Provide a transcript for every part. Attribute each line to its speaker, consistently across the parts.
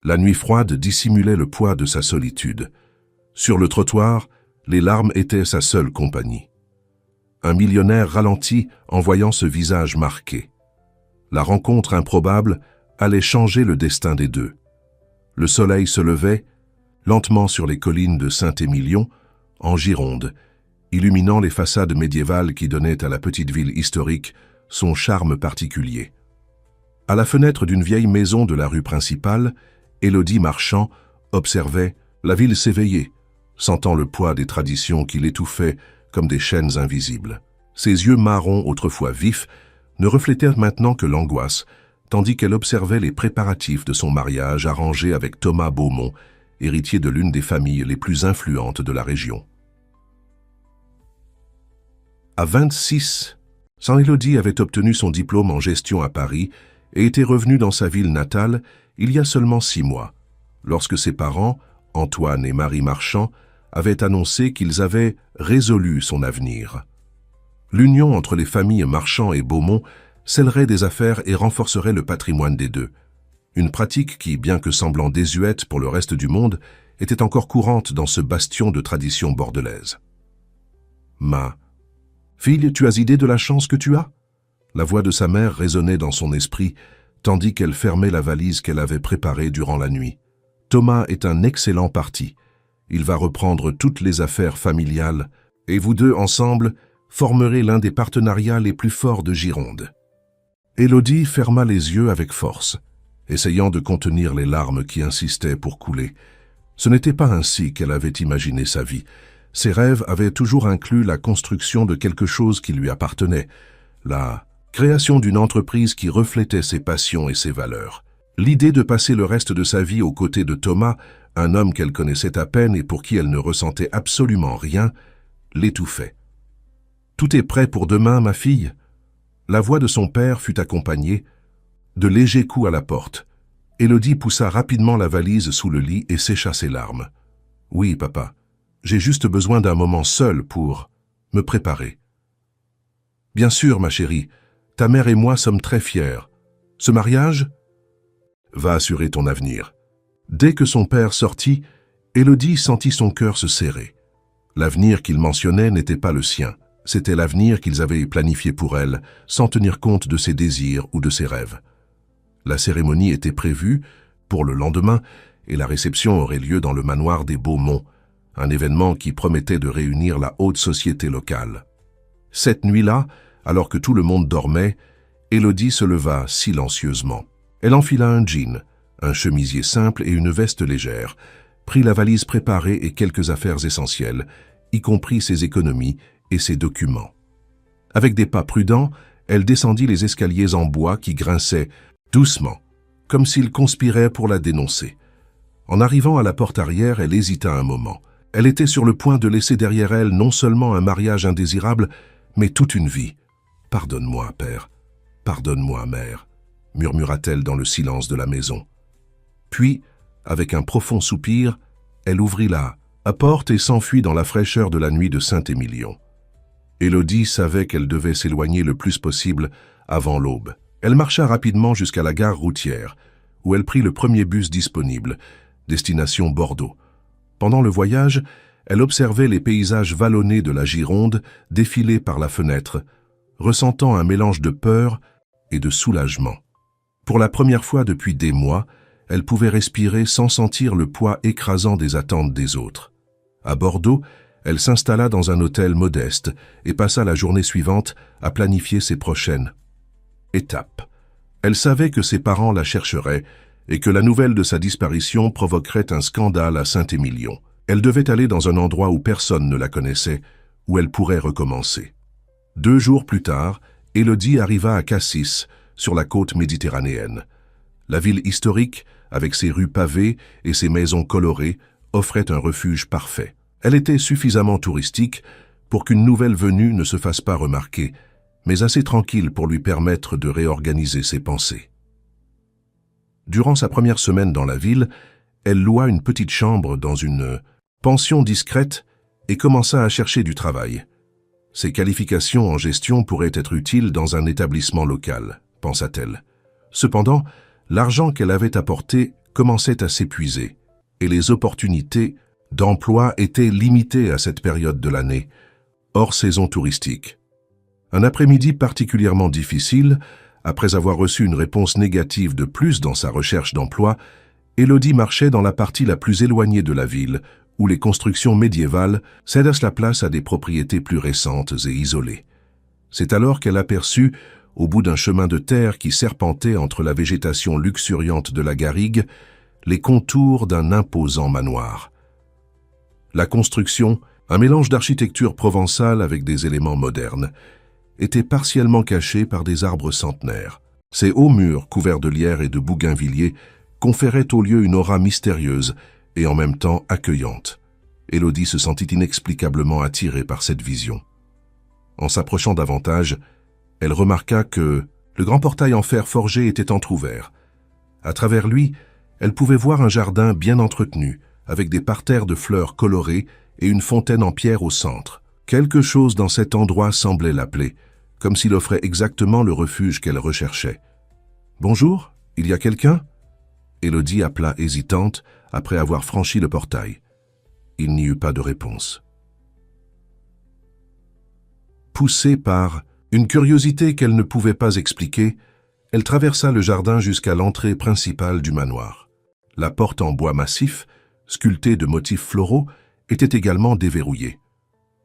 Speaker 1: La nuit froide dissimulait le poids de sa solitude. Sur le trottoir, les larmes étaient sa seule compagnie. Un millionnaire ralentit en voyant ce visage marqué. La rencontre improbable allait changer le destin des deux. Le soleil se levait, lentement sur les collines de Saint-Émilion, en Gironde, illuminant les façades médiévales qui donnaient à la petite ville historique son charme particulier. À la fenêtre d'une vieille maison de la rue principale, Élodie Marchand observait la ville s'éveiller, sentant le poids des traditions qui l'étouffaient comme des chaînes invisibles. Ses yeux marrons, autrefois vifs, ne reflétaient maintenant que l'angoisse, tandis qu'elle observait les préparatifs de son mariage arrangé avec Thomas Beaumont, héritier de l'une des familles les plus influentes de la région. À 26 ans, Élodie avait obtenu son diplôme en gestion à Paris et était revenue dans sa ville natale il y a seulement 6 mois, lorsque ses parents, Antoine et Marie Marchand, avaient annoncé qu'ils avaient résolu son avenir. L'union entre les familles Marchand et Beaumont scellerait des affaires et renforcerait le patrimoine des deux. Une pratique qui, bien que semblant désuète pour le reste du monde, était encore courante dans ce bastion de tradition bordelaise. « Ma fille, tu as idée de la chance que tu as ?» La voix de sa mère résonnait dans son esprit, tandis qu'elle fermait la valise qu'elle avait préparée durant la nuit. « Thomas est un excellent parti. Il va reprendre toutes les affaires familiales, et vous deux ensemble formerez l'un des partenariats les plus forts de Gironde. » Élodie ferma les yeux avec force, essayant de contenir les larmes qui insistaient pour couler. Ce n'était pas ainsi qu'elle avait imaginé sa vie. Ses rêves avaient toujours inclus la construction de quelque chose qui lui appartenait, la création d'une entreprise qui reflétait ses passions et ses valeurs. L'idée de passer le reste de sa vie aux côtés de Thomas, un homme qu'elle connaissait à peine et pour qui elle ne ressentait absolument rien, l'étouffait. « Tout est prêt pour demain, ma fille ?» La voix de son père fut accompagnée de légers coups à la porte. Élodie poussa rapidement la valise sous le lit et sécha ses larmes. « Oui, papa, j'ai juste besoin d'un moment seul pour me préparer. »« Bien sûr, ma chérie, ta mère et moi sommes très fiers. Ce mariage va assurer ton avenir. » Dès que son père sortit, Élodie sentit son cœur se serrer. L'avenir qu'il mentionnait n'était pas le sien. C'était l'avenir qu'ils avaient planifié pour elle, sans tenir compte de ses désirs ou de ses rêves. La cérémonie était prévue pour le lendemain et la réception aurait lieu dans le manoir des Beaumont, un événement qui promettait de réunir la haute société locale. Cette nuit-là, alors que tout le monde dormait, Élodie se leva silencieusement. Elle enfila un jean, un chemisier simple et une veste légère, prit la valise préparée et quelques affaires essentielles, y compris ses économies et ses documents. Avec des pas prudents, elle descendit les escaliers en bois qui grinçaient doucement, comme s'ils conspiraient pour la dénoncer. En arrivant à la porte arrière, elle hésita un moment. Elle était sur le point de laisser derrière elle non seulement un mariage indésirable, mais toute une vie. « Pardonne-moi, père. Pardonne-moi, mère », murmura-t-elle dans le silence de la maison. Puis, avec un profond soupir, elle ouvrit la porte et s'enfuit dans la fraîcheur de la nuit de Saint-Émilion. Élodie savait qu'elle devait s'éloigner le plus possible avant l'aube. Elle marcha rapidement jusqu'à la gare routière, où elle prit le premier bus disponible, destination Bordeaux. Pendant le voyage, elle observait les paysages vallonnés de la Gironde défiler par la fenêtre, ressentant un mélange de peur et de soulagement. Pour la première fois depuis des mois, elle pouvait respirer sans sentir le poids écrasant des attentes des autres. À Bordeaux, elle s'installa dans un hôtel modeste et passa la journée suivante à planifier ses prochaines étapes. Elle savait que ses parents la chercheraient et que la nouvelle de sa disparition provoquerait un scandale à Saint-Émilion. Elle devait aller dans un endroit où personne ne la connaissait, où elle pourrait recommencer. 2 jours plus tard, Élodie arriva à Cassis, sur la côte méditerranéenne. La ville historique, avec ses rues pavées et ses maisons colorées, offrait un refuge parfait. Elle était suffisamment touristique pour qu'une nouvelle venue ne se fasse pas remarquer, mais assez tranquille pour lui permettre de réorganiser ses pensées. Durant sa première semaine dans la ville, elle loua une petite chambre dans une pension discrète et commença à chercher du travail. Ses qualifications en gestion pourraient être utiles dans un établissement local, pensa-t-elle. Cependant, l'argent qu'elle avait apporté commençait à s'épuiser, et les opportunités d'emploi étaient limitées à cette période de l'année, hors saison touristique. Un après-midi particulièrement difficile, après avoir reçu une réponse négative de plus dans sa recherche d'emploi, Élodie marchait dans la partie la plus éloignée de la ville, où les constructions médiévales cèdent la place à des propriétés plus récentes et isolées. C'est alors qu'elle aperçut, au bout d'un chemin de terre qui serpentait entre la végétation luxuriante de la garrigue, les contours d'un imposant manoir. La construction, un mélange d'architecture provençale avec des éléments modernes, était partiellement cachée par des arbres centenaires. Ces hauts murs couverts de lierre et de bougainvilliers conféraient au lieu une aura mystérieuse et en même temps accueillante. Élodie se sentit inexplicablement attirée par cette vision. En s'approchant davantage, elle remarqua que le grand portail en fer forgé était entrouvert. À travers lui, elle pouvait voir un jardin bien entretenu, avec des parterres de fleurs colorées et une fontaine en pierre au centre. Quelque chose dans cet endroit semblait l'appeler, comme s'il offrait exactement le refuge qu'elle recherchait. « Bonjour, il y a quelqu'un » Élodie appela hésitante après avoir franchi le portail. Il n'y eut pas de réponse. Poussée par une curiosité qu'elle ne pouvait pas expliquer, elle traversa le jardin jusqu'à l'entrée principale du manoir. La porte en bois massif, sculptée de motifs floraux, était également déverrouillée.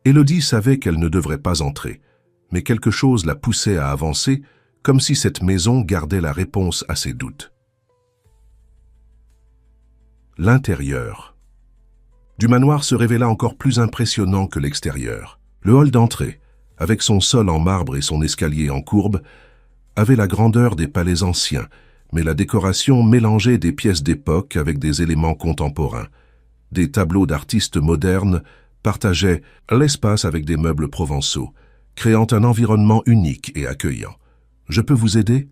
Speaker 1: Élodie savait qu'elle ne devrait pas entrer, mais quelque chose la poussait à avancer, comme si cette maison gardait la réponse à ses doutes. L'intérieur du manoir se révéla encore plus impressionnant que l'extérieur. Le hall d'entrée, avec son sol en marbre et son escalier en courbe, avait la grandeur des palais anciens, mais la décoration mélangeait des pièces d'époque avec des éléments contemporains. Des tableaux d'artistes modernes partageaient l'espace avec des meubles provençaux, créant un environnement unique et accueillant. « Je peux vous aider ?»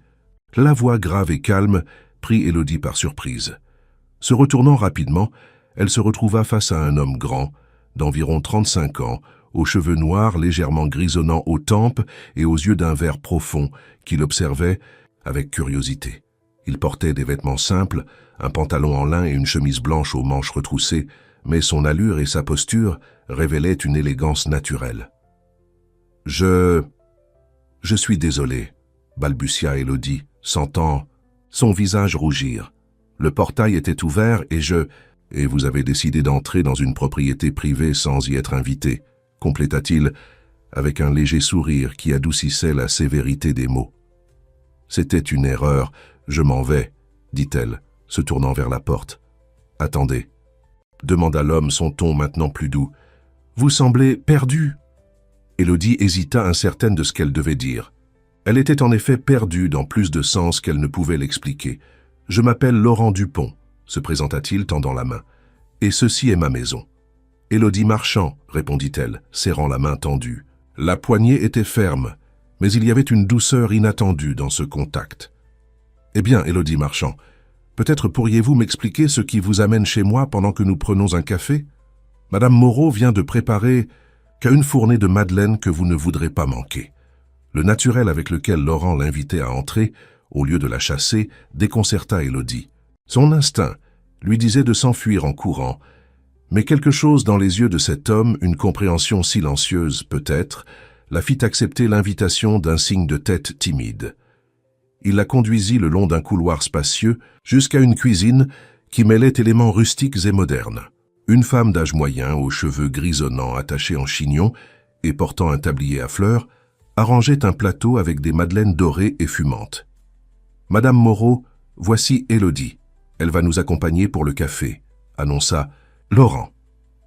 Speaker 1: La voix grave et calme prit Élodie par surprise. Se retournant rapidement, elle se retrouva face à un homme grand, d'environ 35 ans, aux cheveux noirs légèrement grisonnants aux tempes et aux yeux d'un vert profond, qui l'observait avec curiosité. Il portait des vêtements simples, un pantalon en lin et une chemise blanche aux manches retroussées, mais son allure et sa posture révélaient une élégance naturelle. « Je suis désolé, » balbutia Élodie, sentant son visage rougir. Le portail était ouvert et vous avez décidé d'entrer dans une propriété privée sans y être invité, compléta-t-il avec un léger sourire qui adoucissait la sévérité des mots. C'était une erreur, je m'en vais, dit-elle, se tournant vers la porte. Attendez, demanda l'homme, son ton maintenant plus doux. Vous semblez perdu. Élodie hésita, incertaine de ce qu'elle devait dire. Elle était en effet perdue dans plus de sens qu'elle ne pouvait l'expliquer. « Je m'appelle Laurent Dupont », se présenta-t-il, tendant la main. « Et ceci est ma maison. »« Élodie Marchand », répondit-elle, serrant la main tendue. La poignée était ferme, mais il y avait une douceur inattendue dans ce contact. « Eh bien, Élodie Marchand, peut-être pourriez-vous m'expliquer ce qui vous amène chez moi pendant que nous prenons un café ? Madame Moreau vient de préparer une fournée de madeleine que vous ne voudrez pas manquer. » Le naturel avec lequel Laurent l'invitait à entrer, au lieu de la chasser, déconcerta Élodie. Son instinct lui disait de s'enfuir en courant, mais quelque chose dans les yeux de cet homme, une compréhension silencieuse peut-être, la fit accepter l'invitation d'un signe de tête timide. Il la conduisit le long d'un couloir spacieux jusqu'à une cuisine qui mêlait éléments rustiques et modernes. Une femme d'âge moyen, aux cheveux grisonnants attachés en chignon et portant un tablier à fleurs, arrangeait un plateau avec des madeleines dorées et fumantes. « Madame Moreau, voici Élodie. Elle va nous accompagner pour le café », annonça Laurent.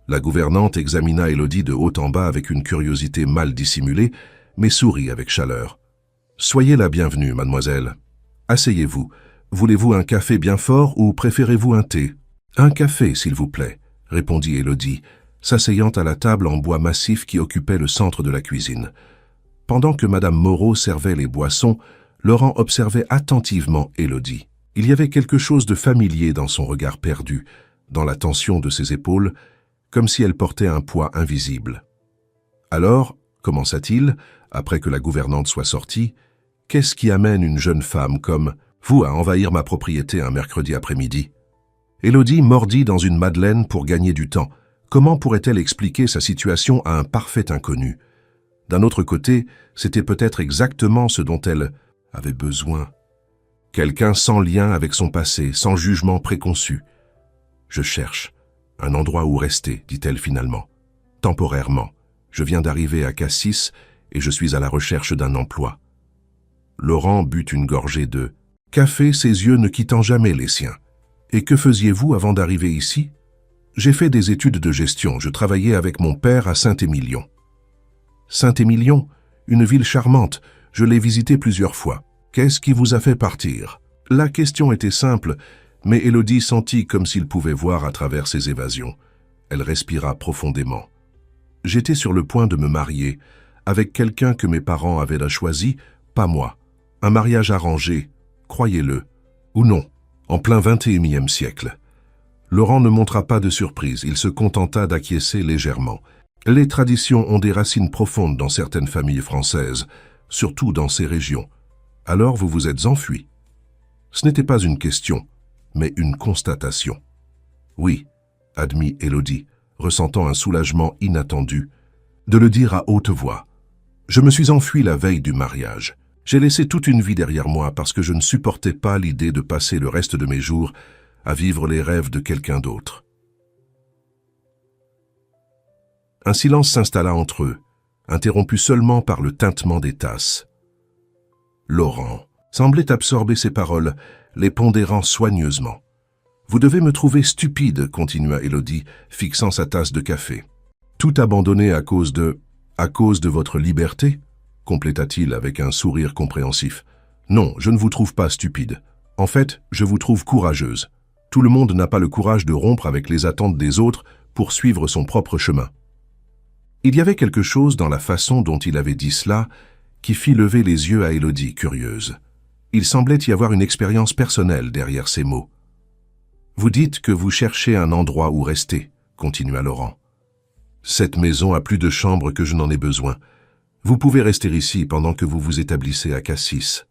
Speaker 1: La gouvernante examina Élodie de haut en bas avec une curiosité mal dissimulée, mais sourit avec chaleur. « Soyez la bienvenue, mademoiselle. Asseyez-vous. Voulez-vous un café bien fort ou préférez-vous un thé ?»« Un café, s'il vous plaît, » répondit Élodie, s'asseyant à la table en bois massif qui occupait le centre de la cuisine. Pendant que Madame Moreau servait les boissons, Laurent observait attentivement Élodie. Il y avait quelque chose de familier dans son regard perdu, dans la tension de ses épaules, comme si elle portait un poids invisible. « Alors, commença-t-il, après que la gouvernante soit sortie, qu'est-ce qui amène une jeune femme comme vous à envahir ma propriété un mercredi après-midi ? Élodie mordit dans une madeleine pour gagner du temps. Comment pourrait-elle expliquer sa situation à un parfait inconnu? D'un autre côté, c'était peut-être exactement ce dont elle avait besoin. Quelqu'un sans lien avec son passé, sans jugement préconçu. « Je cherche un endroit où rester, dit-elle finalement. Temporairement. Je viens d'arriver à Cassis et je suis à la recherche d'un emploi. » Laurent but une gorgée de café, ses yeux ne quittant jamais les siens. « Et que faisiez-vous avant d'arriver ici ?»« J'ai fait des études de gestion. Je travaillais avec mon père à Saint-Émilion. »« Saint-Émilion, une ville charmante. Je l'ai visitée plusieurs fois. Qu'est-ce qui vous a fait partir ?» La question était simple, mais Élodie sentit comme s'il pouvait voir à travers ses évasions. Elle respira profondément. « J'étais sur le point de me marier, avec quelqu'un que mes parents avaient choisi, pas moi. Un mariage arrangé, croyez-le, ou non, en plein XXIe siècle. » Laurent ne montra pas de surprise, il se contenta d'acquiescer légèrement. Les traditions ont des racines profondes dans certaines familles françaises, surtout dans ces régions. Alors vous vous êtes enfui. Ce n'était pas une question, mais une constatation. Oui, admit Élodie, ressentant un soulagement inattendu, de le dire à haute voix. Je me suis enfui la veille du mariage. J'ai laissé toute une vie derrière moi parce que je ne supportais pas l'idée de passer le reste de mes jours à vivre les rêves de quelqu'un d'autre. Un silence s'installa entre eux, interrompu seulement par le tintement des tasses. Laurent semblait absorber ses paroles, les pondérant soigneusement. « Vous devez me trouver stupide, » continua Élodie, fixant sa tasse de café. « Tout abandonné à cause de votre liberté ?» compléta-t-il avec un sourire compréhensif. « Non, je ne vous trouve pas stupide. En fait, je vous trouve courageuse. Tout le monde n'a pas le courage de rompre avec les attentes des autres pour suivre son propre chemin. » Il y avait quelque chose dans la façon dont il avait dit cela qui fit lever les yeux à Élodie, curieuse. Il semblait y avoir une expérience personnelle derrière ces mots. « Vous dites que vous cherchez un endroit où rester, » continua Laurent. « Cette maison a plus de chambres que je n'en ai besoin. Vous pouvez rester ici pendant que vous vous établissez à Cassis. »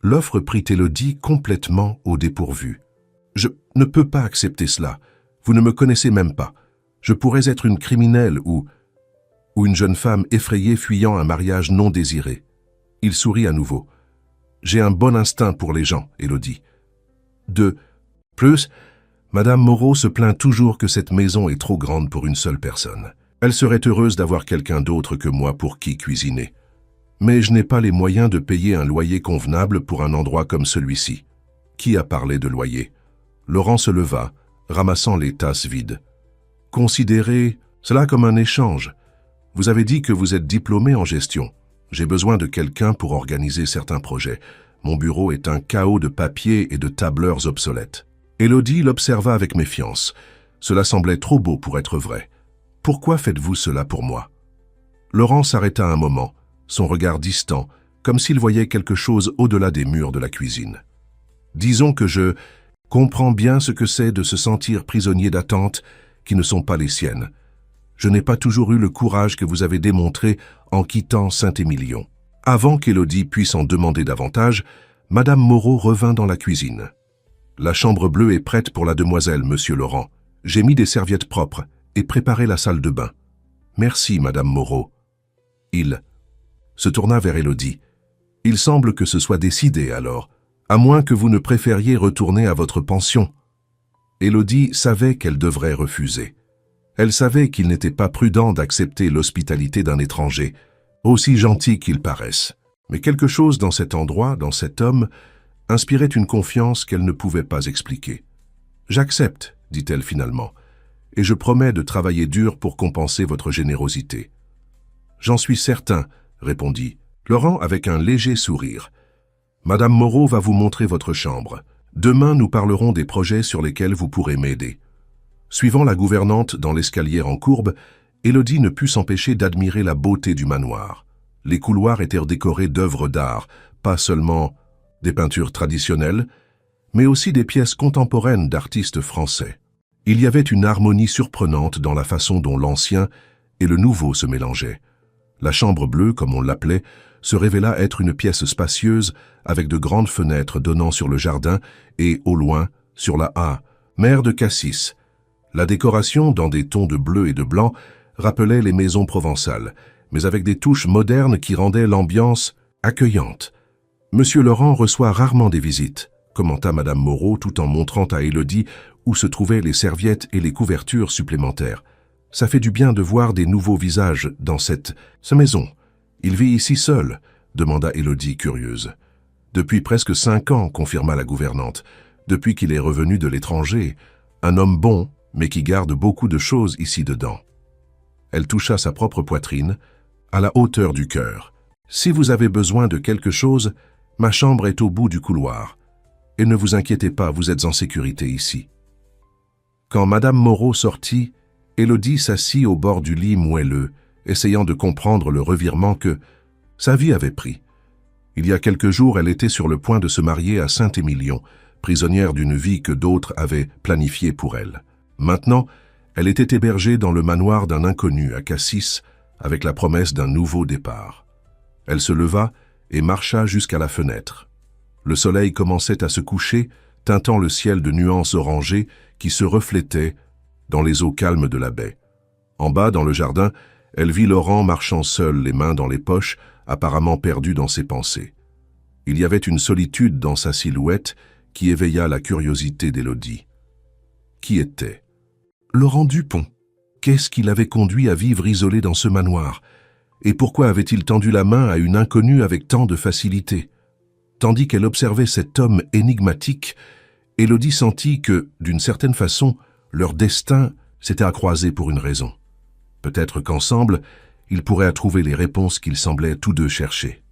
Speaker 1: L'offre prit Élodie complètement au dépourvu. « Je ne peux pas accepter cela. Vous ne me connaissez même pas. Je pourrais être une criminelle ou une jeune femme effrayée fuyant un mariage non désiré. » Il sourit à nouveau. « J'ai un bon instinct pour les gens, Élodie. De plus, Madame Moreau se plaint toujours que cette maison est trop grande pour une seule personne. Elle serait heureuse d'avoir quelqu'un d'autre que moi pour qui cuisiner. Mais je n'ai pas les moyens de payer un loyer convenable pour un endroit comme celui-ci. » Qui a parlé de loyer? Laurent se leva, ramassant les tasses vides. « Considérez cela comme un échange. Vous avez dit que vous êtes diplômé en gestion. J'ai besoin de quelqu'un pour organiser certains projets. Mon bureau est un chaos de papiers et de tableurs obsolètes. » Élodie l'observa avec méfiance. Cela semblait trop beau pour être vrai. « Pourquoi faites-vous cela pour moi ?» Laurent s'arrêta un moment, son regard distant, comme s'il voyait quelque chose au-delà des murs de la cuisine. « Disons que je comprends bien ce que c'est de se sentir prisonnier d'attentes qui ne sont pas les siennes. Je n'ai pas toujours eu le courage que vous avez démontré en quittant Saint-Émilion. » Avant qu'Élodie puisse en demander davantage, Madame Moreau revint dans la cuisine. « La chambre bleue est prête pour la demoiselle, Monsieur Laurent. J'ai mis des serviettes propres et préparé la salle de bain. »« Merci, Madame Moreau. » Il se tourna vers Élodie. « Il semble que ce soit décidé alors, à moins que vous ne préfériez retourner à votre pension. » Élodie savait qu'elle devrait refuser. Elle savait qu'il n'était pas prudent d'accepter l'hospitalité d'un étranger, aussi gentil qu'il paraisse. Mais quelque chose dans cet endroit, dans cet homme, inspirait une confiance qu'elle ne pouvait pas expliquer. « J'accepte, » dit-elle finalement, « et je promets de travailler dur pour compenser votre générosité. »« J'en suis certain, » répondit Laurent avec un léger sourire. « Madame Moreau va vous montrer votre chambre. Demain, nous parlerons des projets sur lesquels vous pourrez m'aider. » Suivant la gouvernante dans l'escalier en courbe, Élodie ne put s'empêcher d'admirer la beauté du manoir. Les couloirs étaient décorés d'œuvres d'art, pas seulement des peintures traditionnelles, mais aussi des pièces contemporaines d'artistes français. Il y avait une harmonie surprenante dans la façon dont l'ancien et le nouveau se mélangeaient. La chambre bleue, comme on l'appelait, se révéla être une pièce spacieuse avec de grandes fenêtres donnant sur le jardin et, au loin, sur la haie, Mère de Cassis. La décoration, dans des tons de bleu et de blanc, rappelait les maisons provençales, mais avec des touches modernes qui rendaient l'ambiance accueillante. Monsieur Laurent reçoit rarement des visites, commenta Madame Moreau tout en montrant à Élodie où se trouvaient les serviettes et les couvertures supplémentaires. Ça fait du bien de voir des nouveaux visages dans cette maison. Il vit ici seul, demanda Élodie curieuse. Depuis presque 5 ans, confirma la gouvernante, depuis qu'il est revenu de l'étranger. Un homme bon, mais qui garde beaucoup de choses ici dedans. Elle toucha sa propre poitrine, à la hauteur du cœur. Si vous avez besoin de quelque chose, ma chambre est au bout du couloir. Et ne vous inquiétez pas, vous êtes en sécurité ici. Quand Madame Moreau sortit, Élodie s'assit au bord du lit moelleux, essayant de comprendre le revirement que sa vie avait pris. Il y a quelques jours, elle était sur le point de se marier à Saint-Émilion, prisonnière d'une vie que d'autres avaient planifiée pour elle. Maintenant, elle était hébergée dans le manoir d'un inconnu à Cassis, avec la promesse d'un nouveau départ. Elle se leva et marcha jusqu'à la fenêtre. Le soleil commençait à se coucher, teintant le ciel de nuances orangées qui se reflétaient dans les eaux calmes de la baie. En bas, dans le jardin, elle vit Laurent marchant seul, les mains dans les poches, apparemment perdu dans ses pensées. Il y avait une solitude dans sa silhouette qui éveilla la curiosité d'Élodie. Qui était Laurent Dupont? Qu'est-ce qui l'avait conduit à vivre isolé dans ce manoir? Et pourquoi avait-il tendu la main à une inconnue avec tant de facilité? Tandis qu'elle observait cet homme énigmatique, Élodie sentit que, d'une certaine façon, leur destin s'était croisé pour une raison. Peut-être qu'ensemble, ils pourraient trouver les réponses qu'ils semblaient tous deux chercher.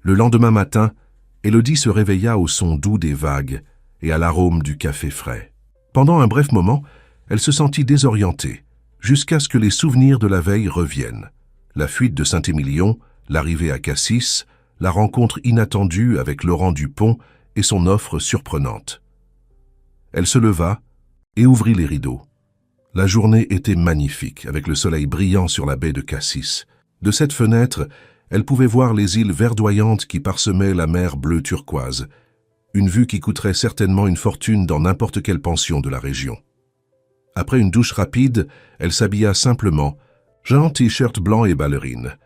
Speaker 1: Le lendemain matin, Élodie se réveilla au son doux des vagues et à l'arôme du café frais. Pendant un bref moment, elle se sentit désorientée, jusqu'à ce que les souvenirs de la veille reviennent. La fuite de Saint-Émilion, l'arrivée à Cassis, la rencontre inattendue avec Laurent Dupont et son offre surprenante. Elle se leva et ouvrit les rideaux. La journée était magnifique, avec le soleil brillant sur la baie de Cassis. De cette fenêtre, elle pouvait voir les îles verdoyantes qui parsemaient la mer bleue turquoise, une vue qui coûterait certainement une fortune dans n'importe quelle pension de la région. Après une douche rapide, elle s'habilla simplement, jean t-shirt blanc et ballerine,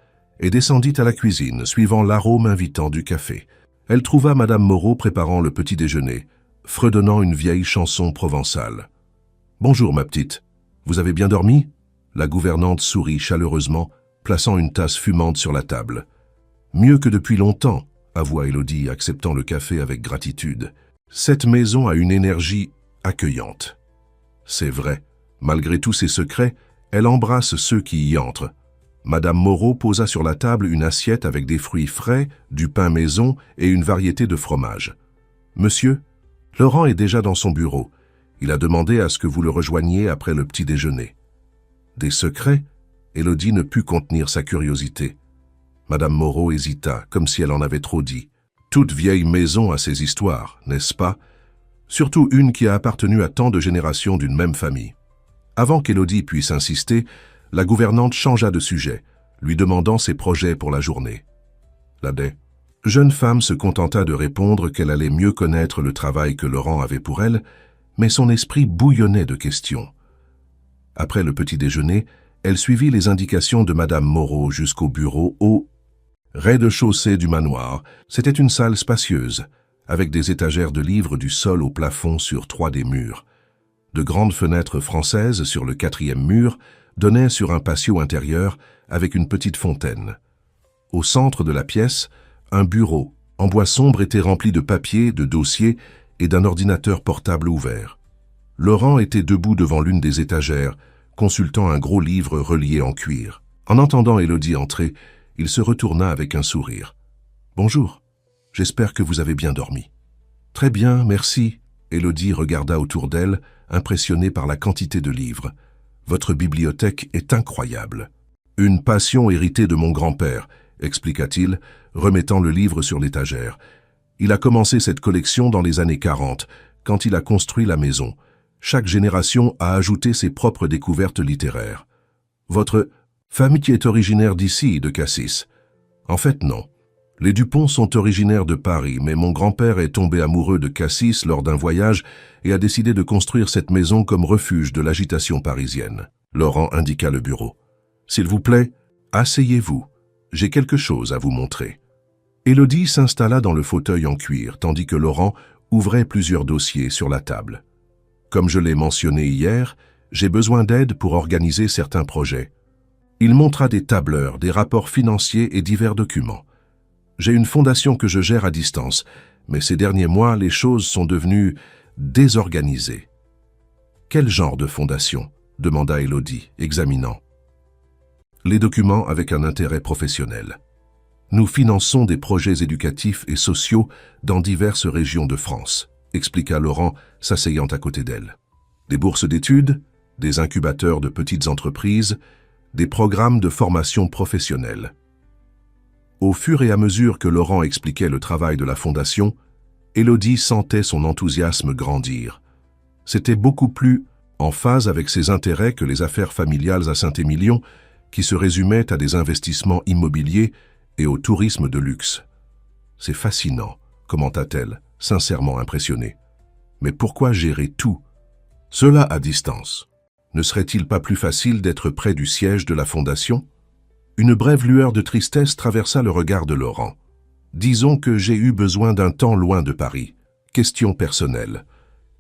Speaker 1: et descendit à la cuisine, suivant l'arôme invitant du café. Elle trouva Madame Moreau préparant le petit déjeuner, fredonnant une vieille chanson provençale. « Bonjour, ma petite. Vous avez bien dormi ?» La gouvernante sourit chaleureusement, plaçant une tasse fumante sur la table. « Mieux que depuis longtemps, » avoua Élodie, acceptant le café avec gratitude. « Cette maison a une énergie accueillante. » C'est vrai, malgré tous ses secrets, elle embrasse ceux qui y entrent. Madame Moreau posa sur la table une assiette avec des fruits frais, du pain maison et une variété de fromages. « Monsieur, Laurent est déjà dans son bureau. Il a demandé à ce que vous le rejoigniez après le petit déjeuner. » Des secrets? Élodie ne put contenir sa curiosité. Madame Moreau hésita, comme si elle en avait trop dit. Toute vieille maison a ses histoires, n'est-ce pas? Surtout une qui a appartenu à tant de générations d'une même famille. Avant qu'Élodie puisse insister, la gouvernante changea de sujet, lui demandant ses projets pour la journée. La jeune femme se contenta de répondre qu'elle allait mieux connaître le travail que Laurent avait pour elle, mais son esprit bouillonnait de questions. Après le petit déjeuner, elle suivit les indications de Madame Moreau jusqu'au bureau au rez-de-chaussée du manoir. C'était une salle spacieuse, avec des étagères de livres du sol au plafond sur 3 des murs. De grandes fenêtres françaises sur le 4e mur donnaient sur un patio intérieur avec une petite fontaine. Au centre de la pièce, un bureau en bois sombre était rempli de papiers, de dossiers et d'un ordinateur portable ouvert. Laurent était debout devant l'une des étagères, consultant un gros livre relié en cuir. En entendant Élodie entrer, il se retourna avec un sourire. « Bonjour, j'espère que vous avez bien dormi. »« Très bien, merci. » Élodie regarda autour d'elle, impressionnée par la quantité de livres. « Votre bibliothèque est incroyable. »« Une passion héritée de mon grand-père, » expliqua-t-il, remettant le livre sur l'étagère. « Il a commencé cette collection dans les années 40, quand il a construit la maison. Chaque génération a ajouté ses propres découvertes littéraires. Votre famille est originaire d'ici, de Cassis? » « En fait, non. Les Dupont sont originaires de Paris, mais mon grand-père est tombé amoureux de Cassis lors d'un voyage et a décidé de construire cette maison comme refuge de l'agitation parisienne. Laurent indiqua le bureau. « S'il vous plaît, asseyez-vous. J'ai quelque chose à vous montrer. » Élodie s'installa dans le fauteuil en cuir, tandis que Laurent ouvrait plusieurs dossiers sur la table. Comme je l'ai mentionné hier, j'ai besoin d'aide pour organiser certains projets. Il montra des tableurs, des rapports financiers et divers documents. J'ai une fondation que je gère à distance, mais ces derniers mois, les choses sont devenues désorganisées. « Quel genre de fondation ?» demanda Élodie, examinant les documents avec un intérêt professionnel. « Nous finançons des projets éducatifs et sociaux dans diverses régions de France, » expliqua Laurent, s'asseyant à côté d'elle. « Des bourses d'études, des incubateurs de petites entreprises, des programmes de formation professionnelle. » Au fur et à mesure que Laurent expliquait le travail de la fondation, Élodie sentait son enthousiasme grandir. C'était beaucoup plus en phase avec ses intérêts que les affaires familiales à Saint-Émilion, qui se résumaient à des investissements immobiliers et au tourisme de luxe. « C'est fascinant », commenta-t-elle, sincèrement impressionnée. « Mais pourquoi gérer tout, cela à distance? Ne serait-il pas plus facile d'être près du siège de la fondation ?» Une brève lueur de tristesse traversa le regard de Laurent. « Disons que j'ai eu besoin d'un temps loin de Paris. Question personnelle. »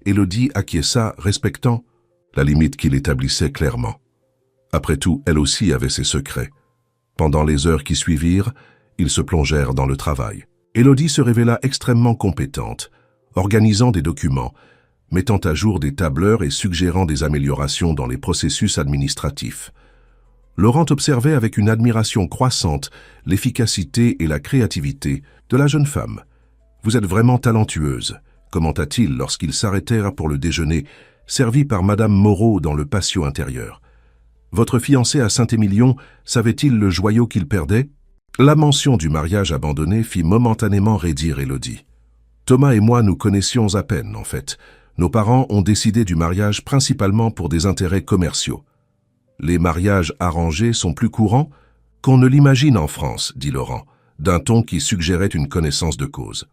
Speaker 1: Élodie acquiesça, respectant la limite qu'il établissait clairement. Après tout, elle aussi avait ses secrets. Pendant les heures qui suivirent, ils se plongèrent dans le travail. Élodie se révéla extrêmement compétente, organisant des documents, mettant à jour des tableurs et suggérant des améliorations dans les processus administratifs. Laurent observait avec une admiration croissante l'efficacité et la créativité de la jeune femme. « Vous êtes vraiment talentueuse », commenta-t-il lorsqu'ils s'arrêtèrent pour le déjeuner, servi par Madame Moreau dans le patio intérieur. « Votre fiancé à Saint-Émilion savait-il le joyau qu'il perdait ?» La mention du mariage abandonné fit momentanément raidir Élodie. « Thomas et moi nous connaissions à peine, en fait. Nos parents ont décidé du mariage principalement pour des intérêts commerciaux. Les mariages arrangés sont plus courants qu'on ne l'imagine en France, dit Laurent, d'un ton qui suggérait une connaissance de cause.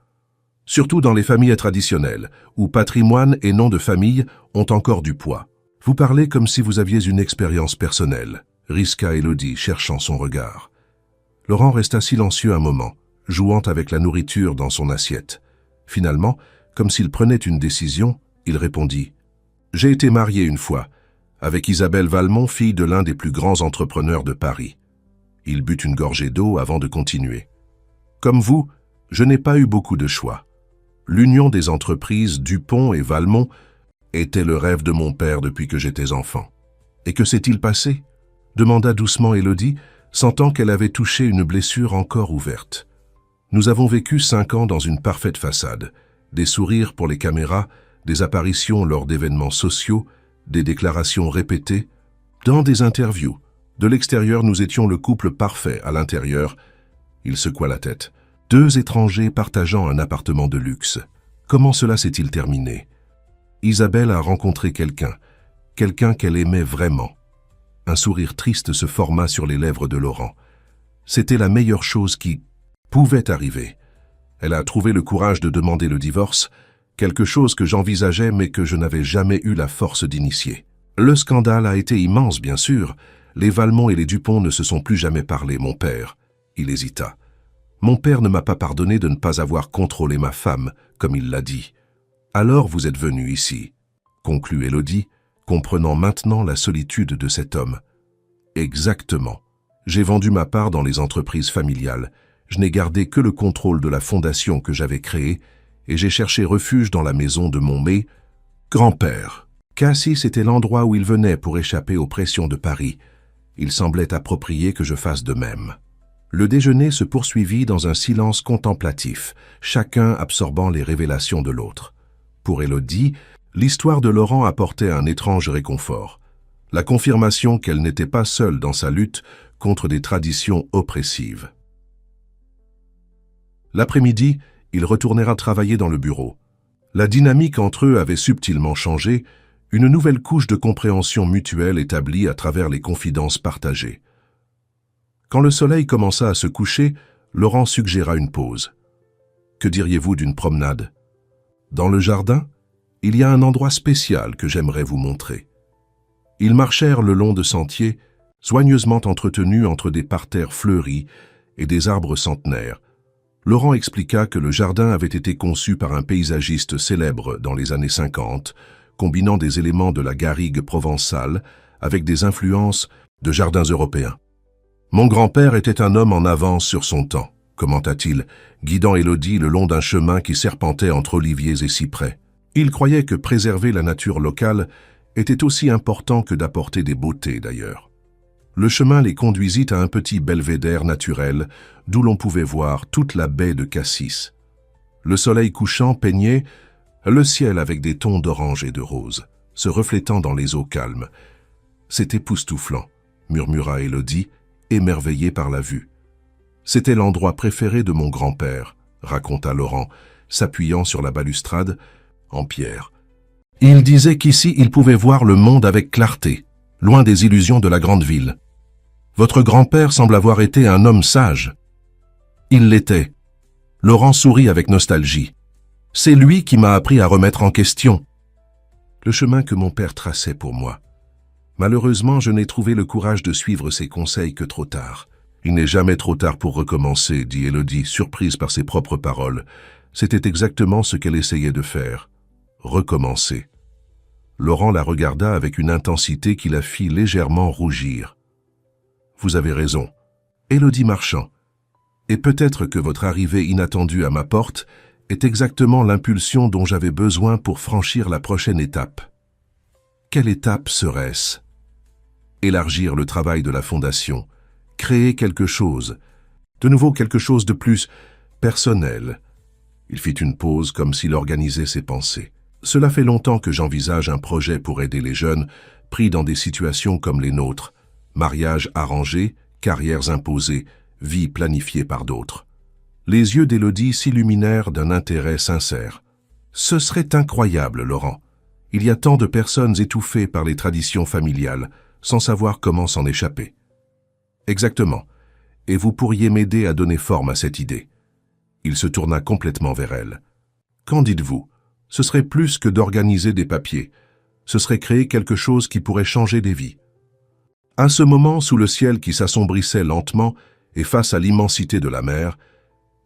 Speaker 1: Surtout dans les familles traditionnelles, où patrimoine et nom de famille ont encore du poids. Vous parlez comme si vous aviez une expérience personnelle, risqua Élodie, cherchant son regard. Laurent resta silencieux un moment, jouant avec la nourriture dans son assiette. Finalement, comme s'il prenait une décision, il répondit « J'ai été marié une fois, avec Isabelle Valmont, fille de l'un des plus grands entrepreneurs de Paris. » Il but une gorgée d'eau avant de continuer. « Comme vous, je n'ai pas eu beaucoup de choix. L'union des entreprises Dupont et Valmont était le rêve de mon père depuis que j'étais enfant. Et que s'est-il passé ?» demanda doucement Élodie, sentant qu'elle avait touché une blessure encore ouverte. « Nous avons vécu 5 ans dans une parfaite façade, des sourires pour les caméras, des apparitions lors d'événements sociaux, des déclarations répétées, dans des interviews. De l'extérieur, nous étions le couple parfait. À l'intérieur, il secoua la tête. 2 étrangers partageant un appartement de luxe. Comment cela s'est-il terminé? Isabelle a rencontré quelqu'un qu'elle aimait vraiment. » Un sourire triste se forma sur les lèvres de Laurent. C'était la meilleure chose qui pouvait arriver. Elle a trouvé le courage de demander le divorce, quelque chose que j'envisageais mais que je n'avais jamais eu la force d'initier. Le scandale a été immense, bien sûr. Les Valmont et les Dupont ne se sont plus jamais parlé, mon père. Il hésita. Mon père ne m'a pas pardonné de ne pas avoir contrôlé ma femme, comme il l'a dit. Alors vous êtes venu ici, conclut Élodie, comprenant maintenant la solitude de cet homme. Exactement. J'ai vendu ma part dans les entreprises familiales. Je n'ai gardé que le contrôle de la fondation que j'avais créée et j'ai cherché refuge dans la maison de mon grand-père. Cassis était l'endroit où il venait pour échapper aux pressions de Paris. Il semblait approprié que je fasse de même. Le déjeuner se poursuivit dans un silence contemplatif, chacun absorbant les révélations de l'autre. Pour Élodie, l'histoire de Laurent apportait un étrange réconfort. La confirmation qu'elle n'était pas seule dans sa lutte contre des traditions oppressives. L'après-midi, ils retournèrent travailler dans le bureau. La dynamique entre eux avait subtilement changé, une nouvelle couche de compréhension mutuelle établie à travers les confidences partagées. Quand le soleil commença à se coucher, Laurent suggéra une pause. Que diriez-vous d'une promenade? Dans le jardin, il y a un endroit spécial que j'aimerais vous montrer. Ils marchèrent le long de sentiers, soigneusement entretenus entre des parterres fleuris et des arbres centenaires. Laurent expliqua que le jardin avait été conçu par un paysagiste célèbre dans les années 50, combinant des éléments de la garrigue provençale avec des influences de jardins européens. Mon grand-père était un homme en avance sur son temps, commenta-t-il, guidant Élodie le long d'un chemin qui serpentait entre oliviers et cyprès. Il croyait que préserver la nature locale était aussi important que d'apporter des beautés d'ailleurs. Le chemin les conduisit à un petit belvédère naturel d'où l'on pouvait voir toute la baie de Cassis. Le soleil couchant peignait le ciel avec des tons d'orange et de rose, se reflétant dans les eaux calmes. « C'est époustouflant », murmura Élodie, émerveillée par la vue. « C'était l'endroit préféré de mon grand-père », raconta Laurent, s'appuyant sur la balustrade en pierre. « Il disait qu'ici il pouvait voir le monde avec clarté, loin des illusions de la grande ville. Votre grand-père semble avoir été un homme sage. » Il l'était. Laurent sourit avec nostalgie. « C'est lui qui m'a appris à remettre en question le chemin que mon père traçait pour moi. Malheureusement, je n'ai trouvé le courage de suivre ses conseils que trop tard. » « Il n'est jamais trop tard pour recommencer, » dit Élodie, surprise par ses propres paroles. C'était exactement ce qu'elle essayait de faire. Recommencer. Laurent la regarda avec une intensité qui la fit légèrement rougir. « Vous avez raison. » Élodie Marchand. « Et peut-être que votre arrivée inattendue à ma porte est exactement l'impulsion dont j'avais besoin pour franchir la prochaine étape. » Quelle étape serait-ce? Élargir le travail de la Fondation, créer quelque chose, de nouveau quelque chose de plus personnel. Il fit une pause comme s'il organisait ses pensées. Cela fait longtemps que j'envisage un projet pour aider les jeunes pris dans des situations comme les nôtres. Mariages arrangés, carrières imposées, vie planifiée par d'autres. Les yeux d'Élodie s'illuminèrent d'un intérêt sincère. Ce serait incroyable, Laurent. Il y a tant de personnes étouffées par les traditions familiales, sans savoir comment s'en échapper. Exactement. Et vous pourriez m'aider à donner forme à cette idée. Il se tourna complètement vers elle. Qu'en dites-vous? Ce serait plus que d'organiser des papiers. Ce serait créer quelque chose qui pourrait changer des vies. À ce moment, sous le ciel qui s'assombrissait lentement et face à l'immensité de la mer,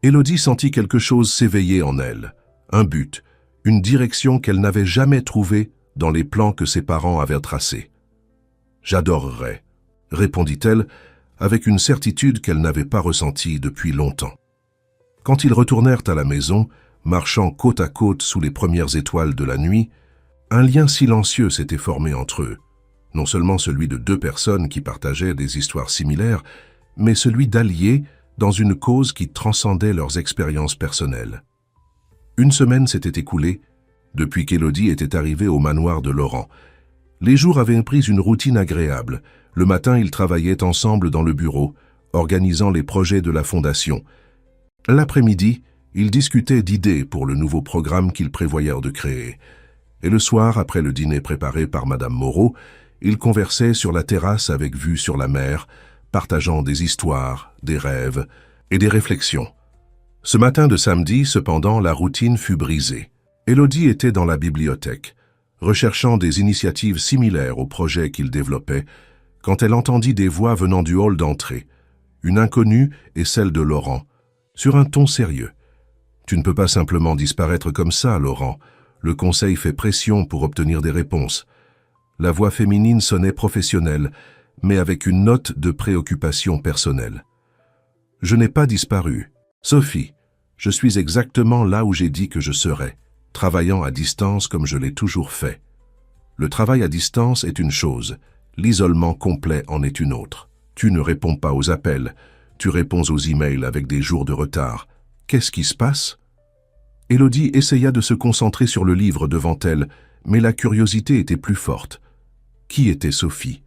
Speaker 1: Élodie sentit quelque chose s'éveiller en elle. Un but, une direction qu'elle n'avait jamais trouvée dans les plans que ses parents avaient tracés. « J'adorerais », répondit-elle, avec une certitude qu'elle n'avait pas ressentie depuis longtemps. Quand ils retournèrent à la maison, marchant côte à côte sous les premières étoiles de la nuit, un lien silencieux s'était formé entre eux, non seulement celui de deux personnes qui partageaient des histoires similaires, mais celui d'alliés dans une cause qui transcendait leurs expériences personnelles. Une semaine s'était écoulée depuis qu'Élodie était arrivée au manoir de Laurent. Les jours avaient pris une routine agréable. Le matin, ils travaillaient ensemble dans le bureau, organisant les projets de la Fondation. L'après-midi, ils discutaient d'idées pour le nouveau programme qu'ils prévoyèrent de créer. Et le soir, après le dîner préparé par Madame Moreau, ils conversaient sur la terrasse avec vue sur la mer, partageant des histoires, des rêves et des réflexions. Ce matin de samedi, cependant, la routine fut brisée. Élodie était dans la bibliothèque, recherchant des initiatives similaires au projet qu'il développait, quand elle entendit des voix venant du hall d'entrée, une inconnue et celle de Laurent, sur un ton sérieux. « Tu ne peux pas simplement disparaître comme ça, Laurent. Le conseil fait pression pour obtenir des réponses. » La voix féminine sonnait professionnelle, mais avec une note de préoccupation personnelle. « Je n'ai pas disparu. Sophie, je suis exactement là où j'ai dit que je serais, travaillant à distance comme je l'ai toujours fait. Le travail à distance est une chose, l'isolement complet en est une autre. Tu ne réponds pas aux appels, tu réponds aux emails avec des jours de retard. Qu'est-ce qui se passe? » Élodie essaya de se concentrer sur le livre devant elle, mais la curiosité était plus forte. Qui était Sophie?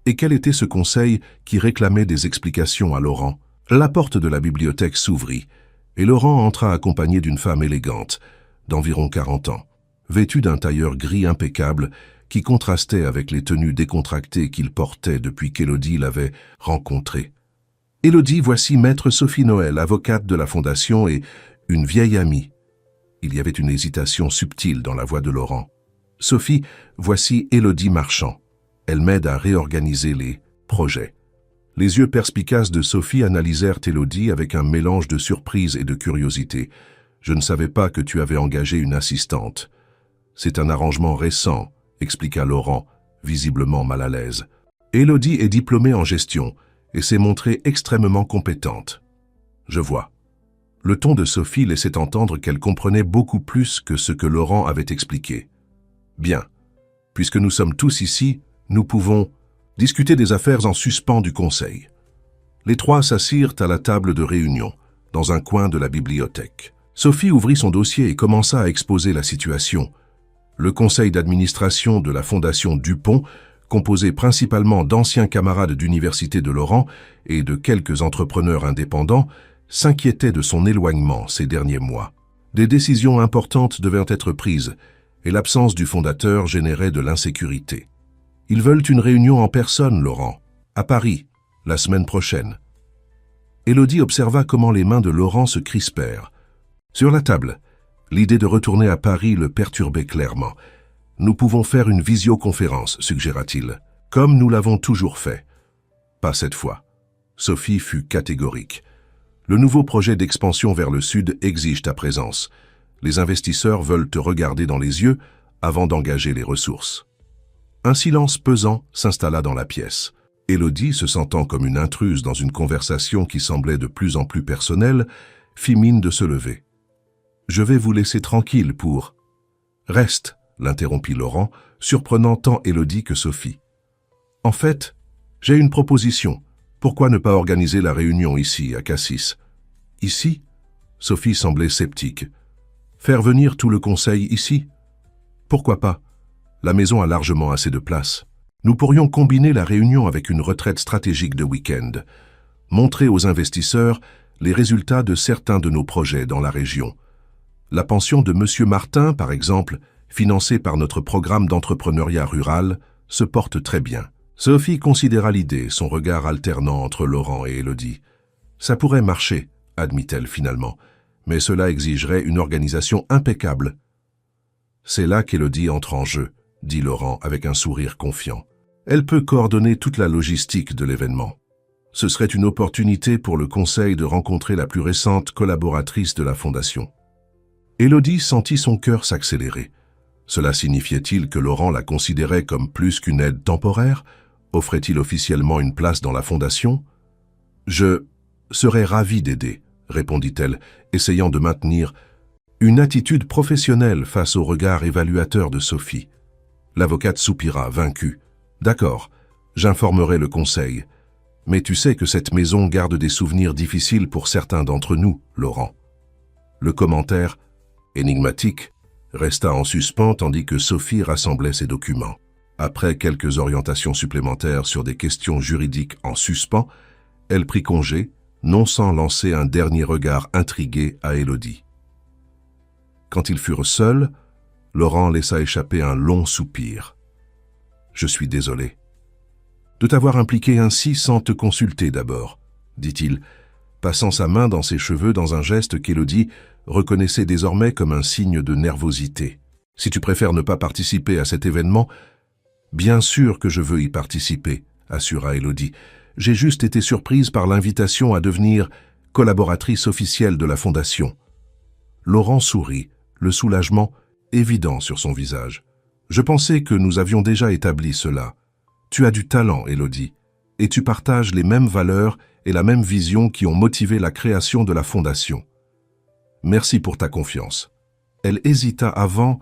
Speaker 1: Et quel était ce conseil qui réclamait des explications à Laurent? La porte de la bibliothèque s'ouvrit, et Laurent entra accompagné d'une femme élégante, d'environ 40 ans, vêtue d'un tailleur gris impeccable qui contrastait avec les tenues décontractées qu'il portait depuis qu'Élodie l'avait rencontré. Élodie, voici maître Sophie Noël, avocate de la Fondation et une vieille amie. Il y avait une hésitation subtile dans la voix de Laurent. Sophie, voici Élodie Marchand. Elle m'aide à réorganiser les projets. Les yeux perspicaces de Sophie analysèrent Élodie avec un mélange de surprise et de curiosité. Je ne savais pas que tu avais engagé une assistante. C'est un arrangement récent, expliqua Laurent, visiblement mal à l'aise. Élodie est diplômée en gestion et s'est montrée extrêmement compétente. Je vois. Le ton de Sophie laissait entendre qu'elle comprenait beaucoup plus que ce que Laurent avait expliqué. Bien. Puisque nous sommes tous ici, nous pouvons discuter des affaires en suspens du conseil. Les trois s'assirent à la table de réunion, dans un coin de la bibliothèque. Sophie ouvrit son dossier et commença à exposer la situation. Le conseil d'administration de la Fondation Dupont, composé principalement d'anciens camarades d'université de Laurent et de quelques entrepreneurs indépendants, s'inquiétait de son éloignement ces derniers mois. Des décisions importantes devaient être prises, et l'absence du fondateur générait de l'insécurité. Ils veulent une réunion en personne, Laurent, à Paris, la semaine prochaine. Élodie observa comment les mains de Laurent se crispèrent. Sur la table, l'idée de retourner à Paris le perturbait clairement. « Nous pouvons faire une visioconférence », suggéra-t-il, « comme nous l'avons toujours fait. » Pas cette fois. Sophie fut catégorique. Le nouveau projet d'expansion vers le sud exige ta présence. Les investisseurs veulent te regarder dans les yeux avant d'engager les ressources. Un silence pesant s'installa dans la pièce. Élodie, se sentant comme une intruse dans une conversation qui semblait de plus en plus personnelle, fit mine de se lever. « Je vais vous laisser tranquille pour… »« Reste », l'interrompit Laurent, surprenant tant Élodie que Sophie. « En fait, j'ai une proposition. Pourquoi ne pas organiser la réunion ici, à Cassis ?»« Ici ?» Sophie semblait sceptique. « Faire venir tout le conseil ici ? Pourquoi pas ? La maison a largement assez de place. Nous pourrions combiner la réunion avec une retraite stratégique de week-end. Montrer aux investisseurs les résultats de certains de nos projets dans la région. La pension de M. Martin, par exemple, financée par notre programme d'entrepreneuriat rural, se porte très bien. » Sophie considéra l'idée, son regard alternant entre Laurent et Élodie. « Ça pourrait marcher, » admit-elle finalement, « mais cela exigerait une organisation impeccable. » « C'est là qu'Élodie entre en jeu, » dit Laurent avec un sourire confiant. « Elle peut coordonner toute la logistique de l'événement. Ce serait une opportunité pour le conseil de rencontrer la plus récente collaboratrice de la Fondation. » Élodie sentit son cœur s'accélérer. Cela signifiait-il que Laurent la considérait comme plus qu'une aide temporaire? Offrait-il officiellement une place dans la Fondation? « Je serais ravie d'aider, » répondit-elle, essayant de maintenir une attitude professionnelle face au regard évaluateur de Sophie. L'avocate soupira, vaincue. « D'accord, j'informerai le conseil. Mais tu sais que cette maison garde des souvenirs difficiles pour certains d'entre nous, Laurent. » Le commentaire, énigmatique, resta en suspens tandis que Sophie rassemblait ses documents. Après quelques orientations supplémentaires sur des questions juridiques en suspens, elle prit congé, non sans lancer un dernier regard intrigué à Élodie. Quand ils furent seuls, Laurent laissa échapper un long soupir. « Je suis désolé. »« De t'avoir impliqué ainsi sans te consulter d'abord, » dit-il, passant sa main dans ses cheveux dans un geste qu'Élodie reconnaissait désormais comme un signe de nervosité. « Si tu préfères ne pas participer à cet événement, bien sûr que je veux y participer, » assura Élodie. « J'ai juste été surprise par l'invitation à devenir collaboratrice officielle de la Fondation. » Laurent sourit, le soulagement évident sur son visage. « Je pensais que nous avions déjà établi cela. Tu as du talent, Élodie, et tu partages les mêmes valeurs et la même vision qui ont motivé la création de la Fondation. Merci pour ta confiance. » Elle hésita avant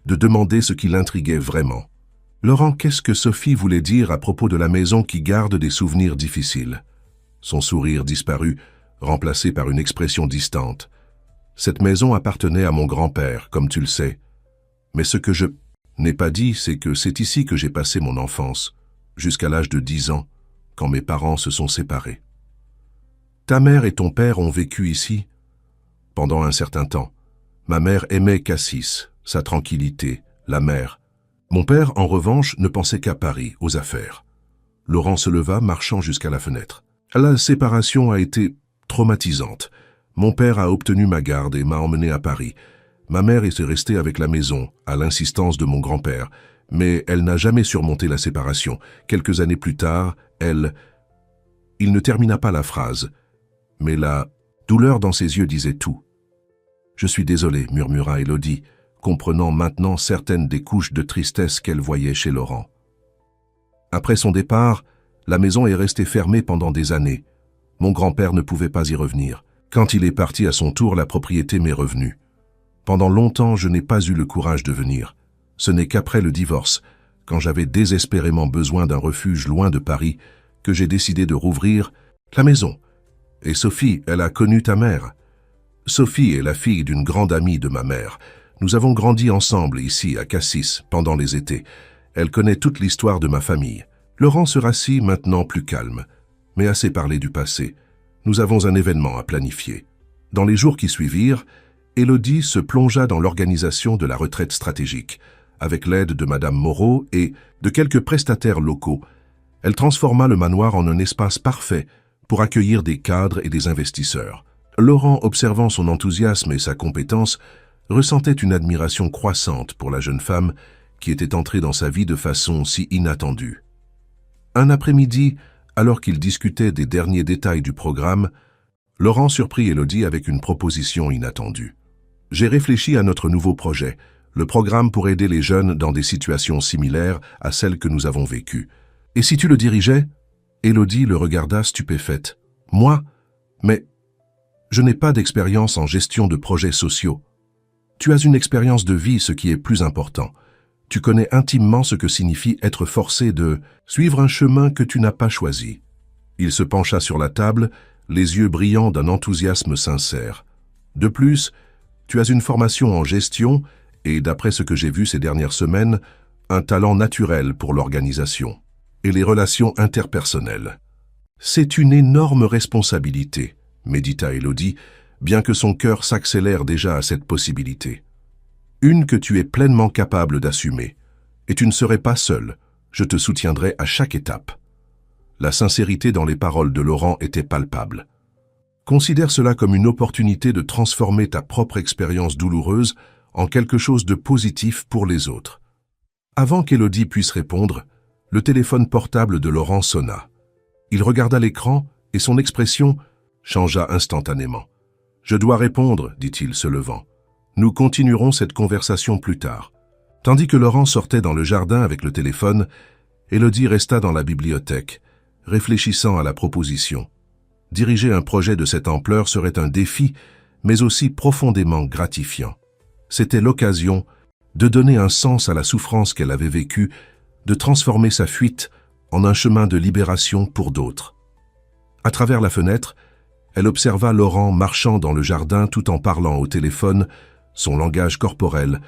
Speaker 1: de demander ce qui l'intriguait vraiment. « Laurent, qu'est-ce que Sophie voulait dire à propos de la maison qui garde des souvenirs difficiles ?» Son sourire disparut, remplacé par une expression distante. « Cette maison appartenait à mon grand-père, comme tu le sais. Mais ce que je n'ai pas dit, c'est que c'est ici que j'ai passé mon enfance, jusqu'à l'âge de 10 ans, quand mes parents se sont séparés. Ta mère et ton père ont vécu ici pendant un certain temps. Ma mère aimait Cassis, sa tranquillité, la mer. Mon père, en revanche, ne pensait qu'à Paris, aux affaires. » Laurent se leva, marchant jusqu'à la fenêtre. « La séparation a été traumatisante. Mon père a obtenu ma garde et m'a emmené à Paris. Ma mère était restée avec la maison, à l'insistance de mon grand-père, mais elle n'a jamais surmonté la séparation. Quelques années plus tard, Il ne termina pas la phrase, mais la douleur dans ses yeux disait tout. « Je suis désolé, murmura Élodie, comprenant maintenant certaines des couches de tristesse qu'elle voyait chez Laurent. Après son départ, la maison est restée fermée pendant des années. Mon grand-père ne pouvait pas y revenir. Quand il est parti à son tour, la propriété m'est revenue. Pendant longtemps, je n'ai pas eu le courage de venir. Ce n'est qu'après le divorce, quand j'avais désespérément besoin d'un refuge loin de Paris, que j'ai décidé de rouvrir la maison. Et Sophie, elle a connu ta mère. Sophie est la fille d'une grande amie de ma mère. Nous avons grandi ensemble ici, à Cassis, pendant les étés. Elle connaît toute l'histoire de ma famille. Laurent se rassit maintenant plus calme. Mais assez parlé du passé. Nous avons un événement à planifier. Dans les jours qui suivirent, Élodie se plongea dans l'organisation de la retraite stratégique. Avec l'aide de Madame Moreau et de quelques prestataires locaux, elle transforma le manoir en un espace parfait pour accueillir des cadres et des investisseurs. Laurent, observant son enthousiasme et sa compétence, ressentait une admiration croissante pour la jeune femme qui était entrée dans sa vie de façon si inattendue. Un après-midi, alors qu'ils discutaient des derniers détails du programme, Laurent surprit Élodie avec une proposition inattendue. « J'ai réfléchi à notre nouveau projet, le programme pour aider les jeunes dans des situations similaires à celles que nous avons vécues. Et si tu le dirigeais ?» Élodie le regarda stupéfaite. « Moi ? Mais je n'ai pas d'expérience en gestion de projets sociaux. Tu as une expérience de vie, ce qui est plus important. Tu connais intimement ce que signifie être forcé de suivre un chemin que tu n'as pas choisi. » Il se pencha sur la table, les yeux brillants d'un enthousiasme sincère. « De plus, tu as une formation en gestion et, d'après ce que j'ai vu ces dernières semaines, un talent naturel pour l'organisation et les relations interpersonnelles. C'est une énorme responsabilité, médita Élodie, bien que son cœur s'accélère déjà à cette possibilité. Une que tu es pleinement capable d'assumer. Et tu ne serais pas seul, je te soutiendrai à chaque étape. » La sincérité dans les paroles de Laurent était palpable. Considère cela comme une opportunité de transformer ta propre expérience douloureuse en quelque chose de positif pour les autres. Avant qu'Élodie puisse répondre, le téléphone portable de Laurent sonna. Il regarda l'écran et son expression changea instantanément. « Je dois répondre, dit-il se levant. Nous continuerons cette conversation plus tard. » Tandis que Laurent sortait dans le jardin avec le téléphone, Élodie resta dans la bibliothèque, réfléchissant à la proposition. Diriger un projet de cette ampleur serait un défi, mais aussi profondément gratifiant. C'était l'occasion de donner un sens à la souffrance qu'elle avait vécue, de transformer sa fuite en un chemin de libération pour d'autres. À travers la fenêtre, elle observa Laurent marchant dans le jardin tout en parlant au téléphone, son langage corporel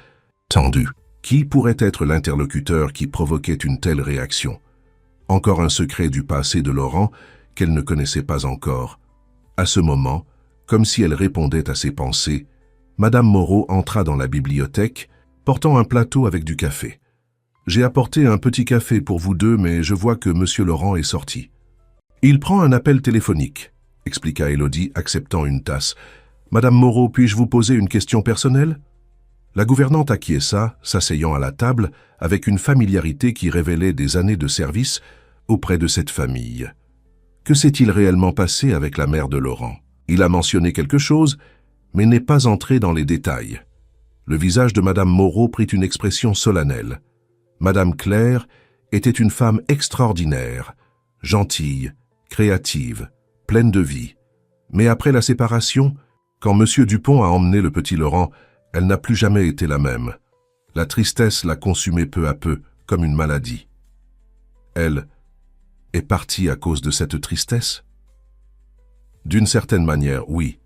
Speaker 1: tendu. Qui pourrait être l'interlocuteur qui provoquait une telle réaction? Encore un secret du passé de Laurent qu'elle ne connaissait pas encore. À ce moment, comme si elle répondait à ses pensées, Madame Moreau entra dans la bibliothèque, portant un plateau avec du café. « J'ai apporté un petit café pour vous deux, mais je vois que Monsieur Laurent est sorti. »« Il prend un appel téléphonique, » expliqua Élodie, acceptant une tasse. « Madame Moreau, puis-je vous poser une question personnelle ?» La gouvernante acquiesça, s'asseyant à la table, avec une familiarité qui révélait des années de service auprès de cette famille. Que s'est-il réellement passé avec la mère de Laurent? Il a mentionné quelque chose, mais n'est pas entré dans les détails. Le visage de Madame Moreau prit une expression solennelle. Madame Claire était une femme extraordinaire, gentille, créative, pleine de vie. Mais après la séparation, quand Monsieur Dupont a emmené le petit Laurent, elle n'a plus jamais été la même. La tristesse l'a consumée peu à peu, comme une maladie. Elle est partie à cause de cette tristesse? D'une certaine manière, oui.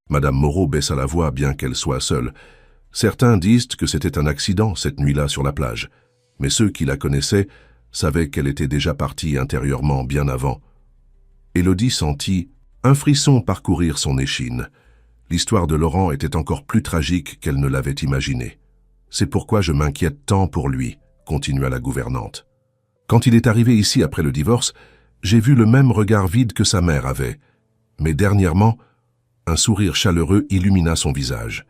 Speaker 1: Madame Moreau baissa la voix bien qu'elle soit seule. Certains disent que c'était un accident cette nuit-là sur la plage, mais ceux qui la connaissaient savaient qu'elle était déjà partie intérieurement bien avant. Élodie sentit un frisson parcourir son échine. L'histoire de Laurent était encore plus tragique qu'elle ne l'avait imaginé. « C'est pourquoi je m'inquiète tant pour lui », continua la gouvernante. « Quand il est arrivé ici après le divorce, J'ai vu le même regard vide que sa mère avait. Mais dernièrement, un sourire chaleureux illumina son visage.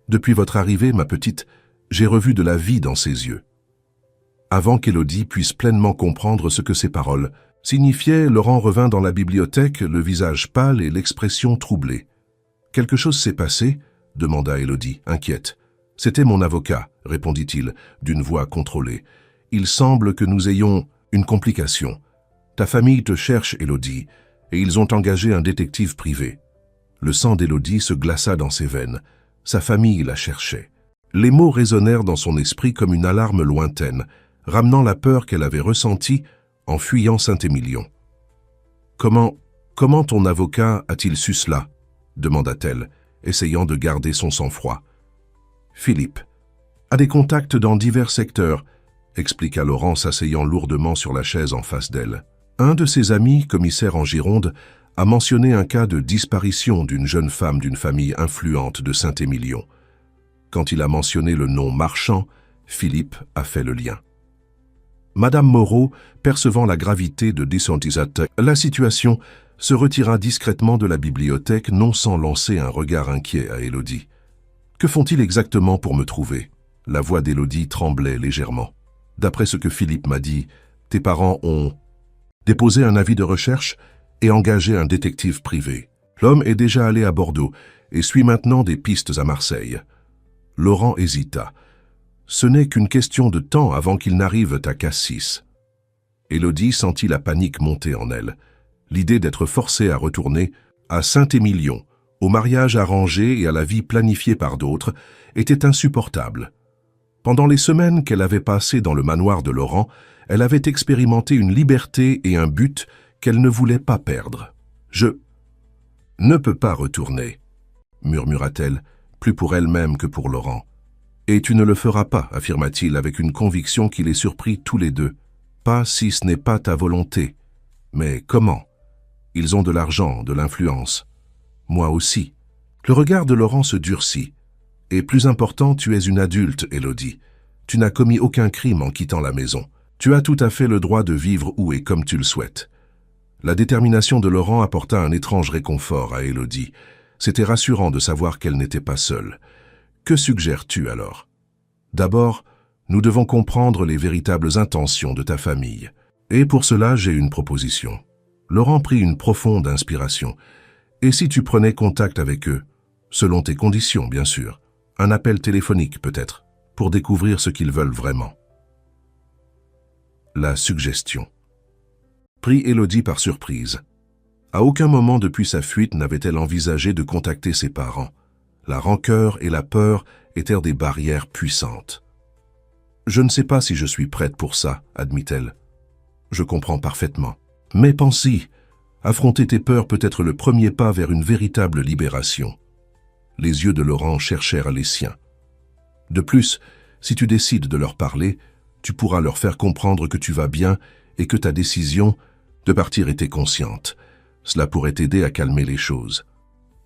Speaker 1: Depuis votre arrivée, ma petite, j'ai revu de la vie dans ses yeux. Avant qu'Élodie puisse pleinement comprendre ce que ces paroles signifiaient, Laurent revint dans la bibliothèque, le visage pâle et l'expression troublée. « Quelque chose s'est passé ?» demanda Élodie, inquiète. « C'était mon avocat, répondit-il, d'une voix contrôlée. Il semble que nous ayons une complication. Ta famille te cherche, Élodie, et ils ont engagé un détective privé. » Le sang d'Élodie se glaça dans ses veines. Sa famille la cherchait. Les mots résonnèrent dans son esprit comme une alarme lointaine, ramenant la peur qu'elle avait ressentie en fuyant Saint-Émilion. « Comment ton avocat a-t-il su cela ?» demanda-t-elle, essayant de garder son sang-froid. « Philippe a des contacts dans divers secteurs, » expliqua Laurent s'asseyant lourdement sur la chaise en face d'elle. Un de ses amis, commissaire en Gironde, a mentionné un cas de disparition d'une jeune femme d'une famille influente de Saint-Émilion. Quand il a mentionné le nom Marchand, Philippe a fait le lien. Madame Moreau, percevant la gravité de la situation, se retira discrètement de la bibliothèque, non sans lancer un regard inquiet à Élodie. « Que font-ils exactement pour me trouver ?» La voix d'Élodie tremblait légèrement. « D'après ce que Philippe m'a dit, tes parents ont déposé un avis de recherche et engagé un détective privé. L'homme est déjà allé à Bordeaux et suit maintenant des pistes à Marseille. » Laurent hésita. Ce n'est qu'une question de temps avant qu'il n'arrive à Cassis. Élodie sentit la panique monter en elle. L'idée d'être forcée à retourner à Saint-Émilion, au mariage arrangé et à la vie planifiée par d'autres, était insupportable. Pendant les semaines qu'elle avait passées dans le manoir de Laurent, elle avait expérimenté une liberté et un but qu'elle ne voulait pas perdre. « Je ne peux pas retourner », murmura-t-elle, plus pour elle-même que pour Laurent. « Et tu ne le feras pas, affirma-t-il avec une conviction qui les surprit tous les deux. Pas si ce n'est pas ta volonté. Mais comment ? Ils ont de l'argent, de l'influence. Moi aussi. » Le regard de Laurent se durcit. « Et plus important, tu es une adulte, Élodie. Tu n'as commis aucun crime en quittant la maison. Tu as tout à fait le droit de vivre où et comme tu le souhaites. » La détermination de Laurent apporta un étrange réconfort à Élodie. C'était rassurant de savoir qu'elle n'était pas seule. « Que suggères-tu alors ? D'abord, nous devons comprendre les véritables intentions de ta famille. Et pour cela, j'ai une proposition. » Laurent prit une profonde inspiration. « Et si tu prenais contact avec eux, selon tes conditions, bien sûr, un appel téléphonique peut-être, pour découvrir ce qu'ils veulent vraiment. » La suggestion prit Élodie par surprise. À aucun moment depuis sa fuite n'avait-elle envisagé de contacter ses parents. La rancœur et la peur étaient des barrières puissantes. « Je ne sais pas si je suis prête pour ça, » admit-elle. « Je comprends parfaitement. Mais pense-y, affronter tes peurs peut être le premier pas vers une véritable libération. » Les yeux de Laurent cherchèrent les siens. « De plus, si tu décides de leur parler, tu pourras leur faire comprendre que tu vas bien et que ta décision de partir était consciente. Cela pourrait t'aider à calmer les choses. »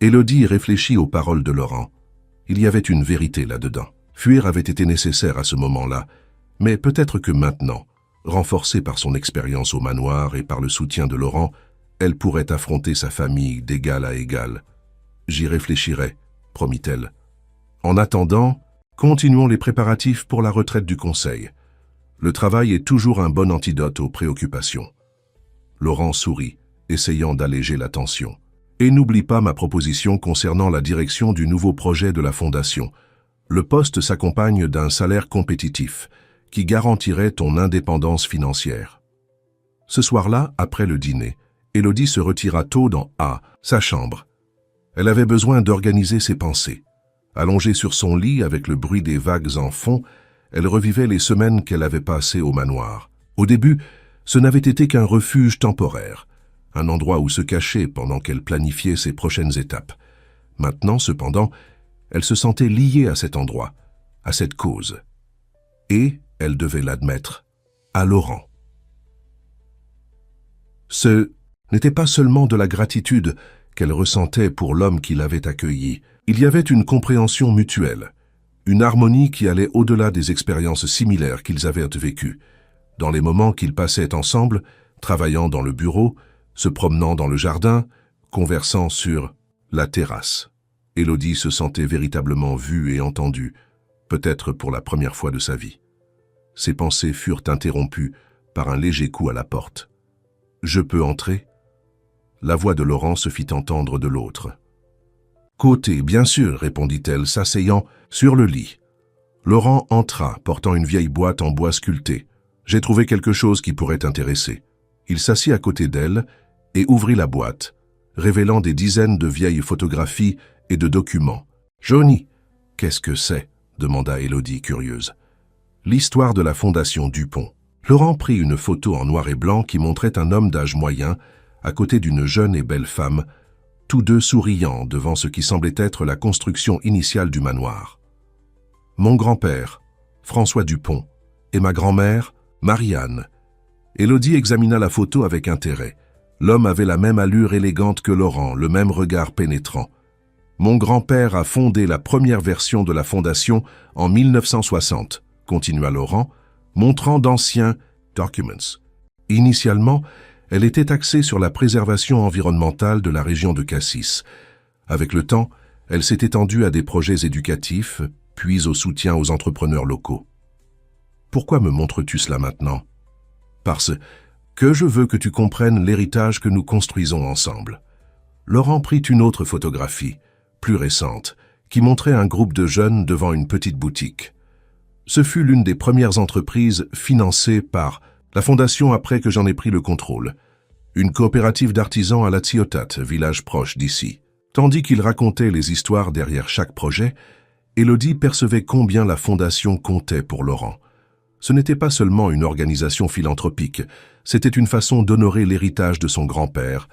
Speaker 1: Élodie réfléchit aux paroles de Laurent. Il y avait une vérité là-dedans. Fuir avait été nécessaire à ce moment-là, mais peut-être que maintenant, renforcée par son expérience au manoir et par le soutien de Laurent, elle pourrait affronter sa famille d'égal à égal. « J'y réfléchirai, » promit-elle. En attendant, continuons les préparatifs pour la retraite du conseil. Le travail est toujours un bon antidote aux préoccupations. Laurent sourit, essayant d'alléger la tension. Et n'oublie pas ma proposition concernant la direction du nouveau projet de la Fondation. Le poste s'accompagne d'un salaire compétitif qui garantirait ton indépendance financière. Ce soir-là, après le dîner, Élodie se retira tôt dans sa chambre. Elle avait besoin d'organiser ses pensées. Allongée sur son lit avec le bruit des vagues en fond, elle revivait les semaines qu'elle avait passées au manoir. Au début, ce n'avait été qu'un refuge temporaire, un endroit où se cacher pendant qu'elle planifiait ses prochaines étapes. Maintenant, cependant, elle se sentait liée à cet endroit, à cette cause. Et, elle devait l'admettre, à Laurent. Ce n'était pas seulement de la gratitude qu'elle ressentait pour l'homme qui l'avait accueillie. Il y avait une compréhension mutuelle, une harmonie qui allait au-delà des expériences similaires qu'ils avaient vécues. Dans les moments qu'ils passaient ensemble, travaillant dans le bureau, se promenant dans le jardin, conversant sur la terrasse. Élodie se sentait véritablement vue et entendue, peut-être pour la première fois de sa vie. Ses pensées furent interrompues par un léger coup à la porte. « Je peux entrer ?» La voix de Laurent se fit entendre de l'autre. « Côté, bien sûr, » répondit-elle, s'asseyant sur le lit. Laurent entra, portant une vieille boîte en bois sculpté. « J'ai trouvé quelque chose qui pourrait t'intéresser. » Il s'assit à côté d'elle et ouvrit la boîte, révélant des dizaines de vieilles photographies et de documents. « Johnny, qu'est-ce que c'est ?» demanda Élodie, curieuse. « L'histoire de la fondation Dupont. » Laurent prit une photo en noir et blanc qui montrait un homme d'âge moyen à côté d'une jeune et belle femme, tous deux souriant devant ce qui semblait être la construction initiale du manoir. « Mon grand-père, François Dupont, et ma grand-mère, Marianne. » Élodie examina la photo avec intérêt. L'homme avait la même allure élégante que Laurent, le même regard pénétrant. « Mon grand-père a fondé la première version de la fondation en 1960, » continua Laurent, montrant d'anciens « documents ». Initialement, elle était axée sur la préservation environnementale de la région de Cassis. Avec le temps, elle s'est étendue à des projets éducatifs, puis au soutien aux entrepreneurs locaux. « Pourquoi me montres-tu cela maintenant ?»« Parce que je veux que tu comprennes l'héritage que nous construisons ensemble. » Laurent prit une autre photographie, plus récente, qui montrait un groupe de jeunes devant une petite boutique. Ce fut l'une des premières entreprises financées par la fondation après que j'en ai pris le contrôle. Une coopérative d'artisans à La Ciotat, village proche d'ici. Tandis qu'il racontait les histoires derrière chaque projet, Élodie percevait combien la fondation comptait pour Laurent. Ce n'était pas seulement une organisation philanthropique, c'était une façon d'honorer l'héritage de son grand-père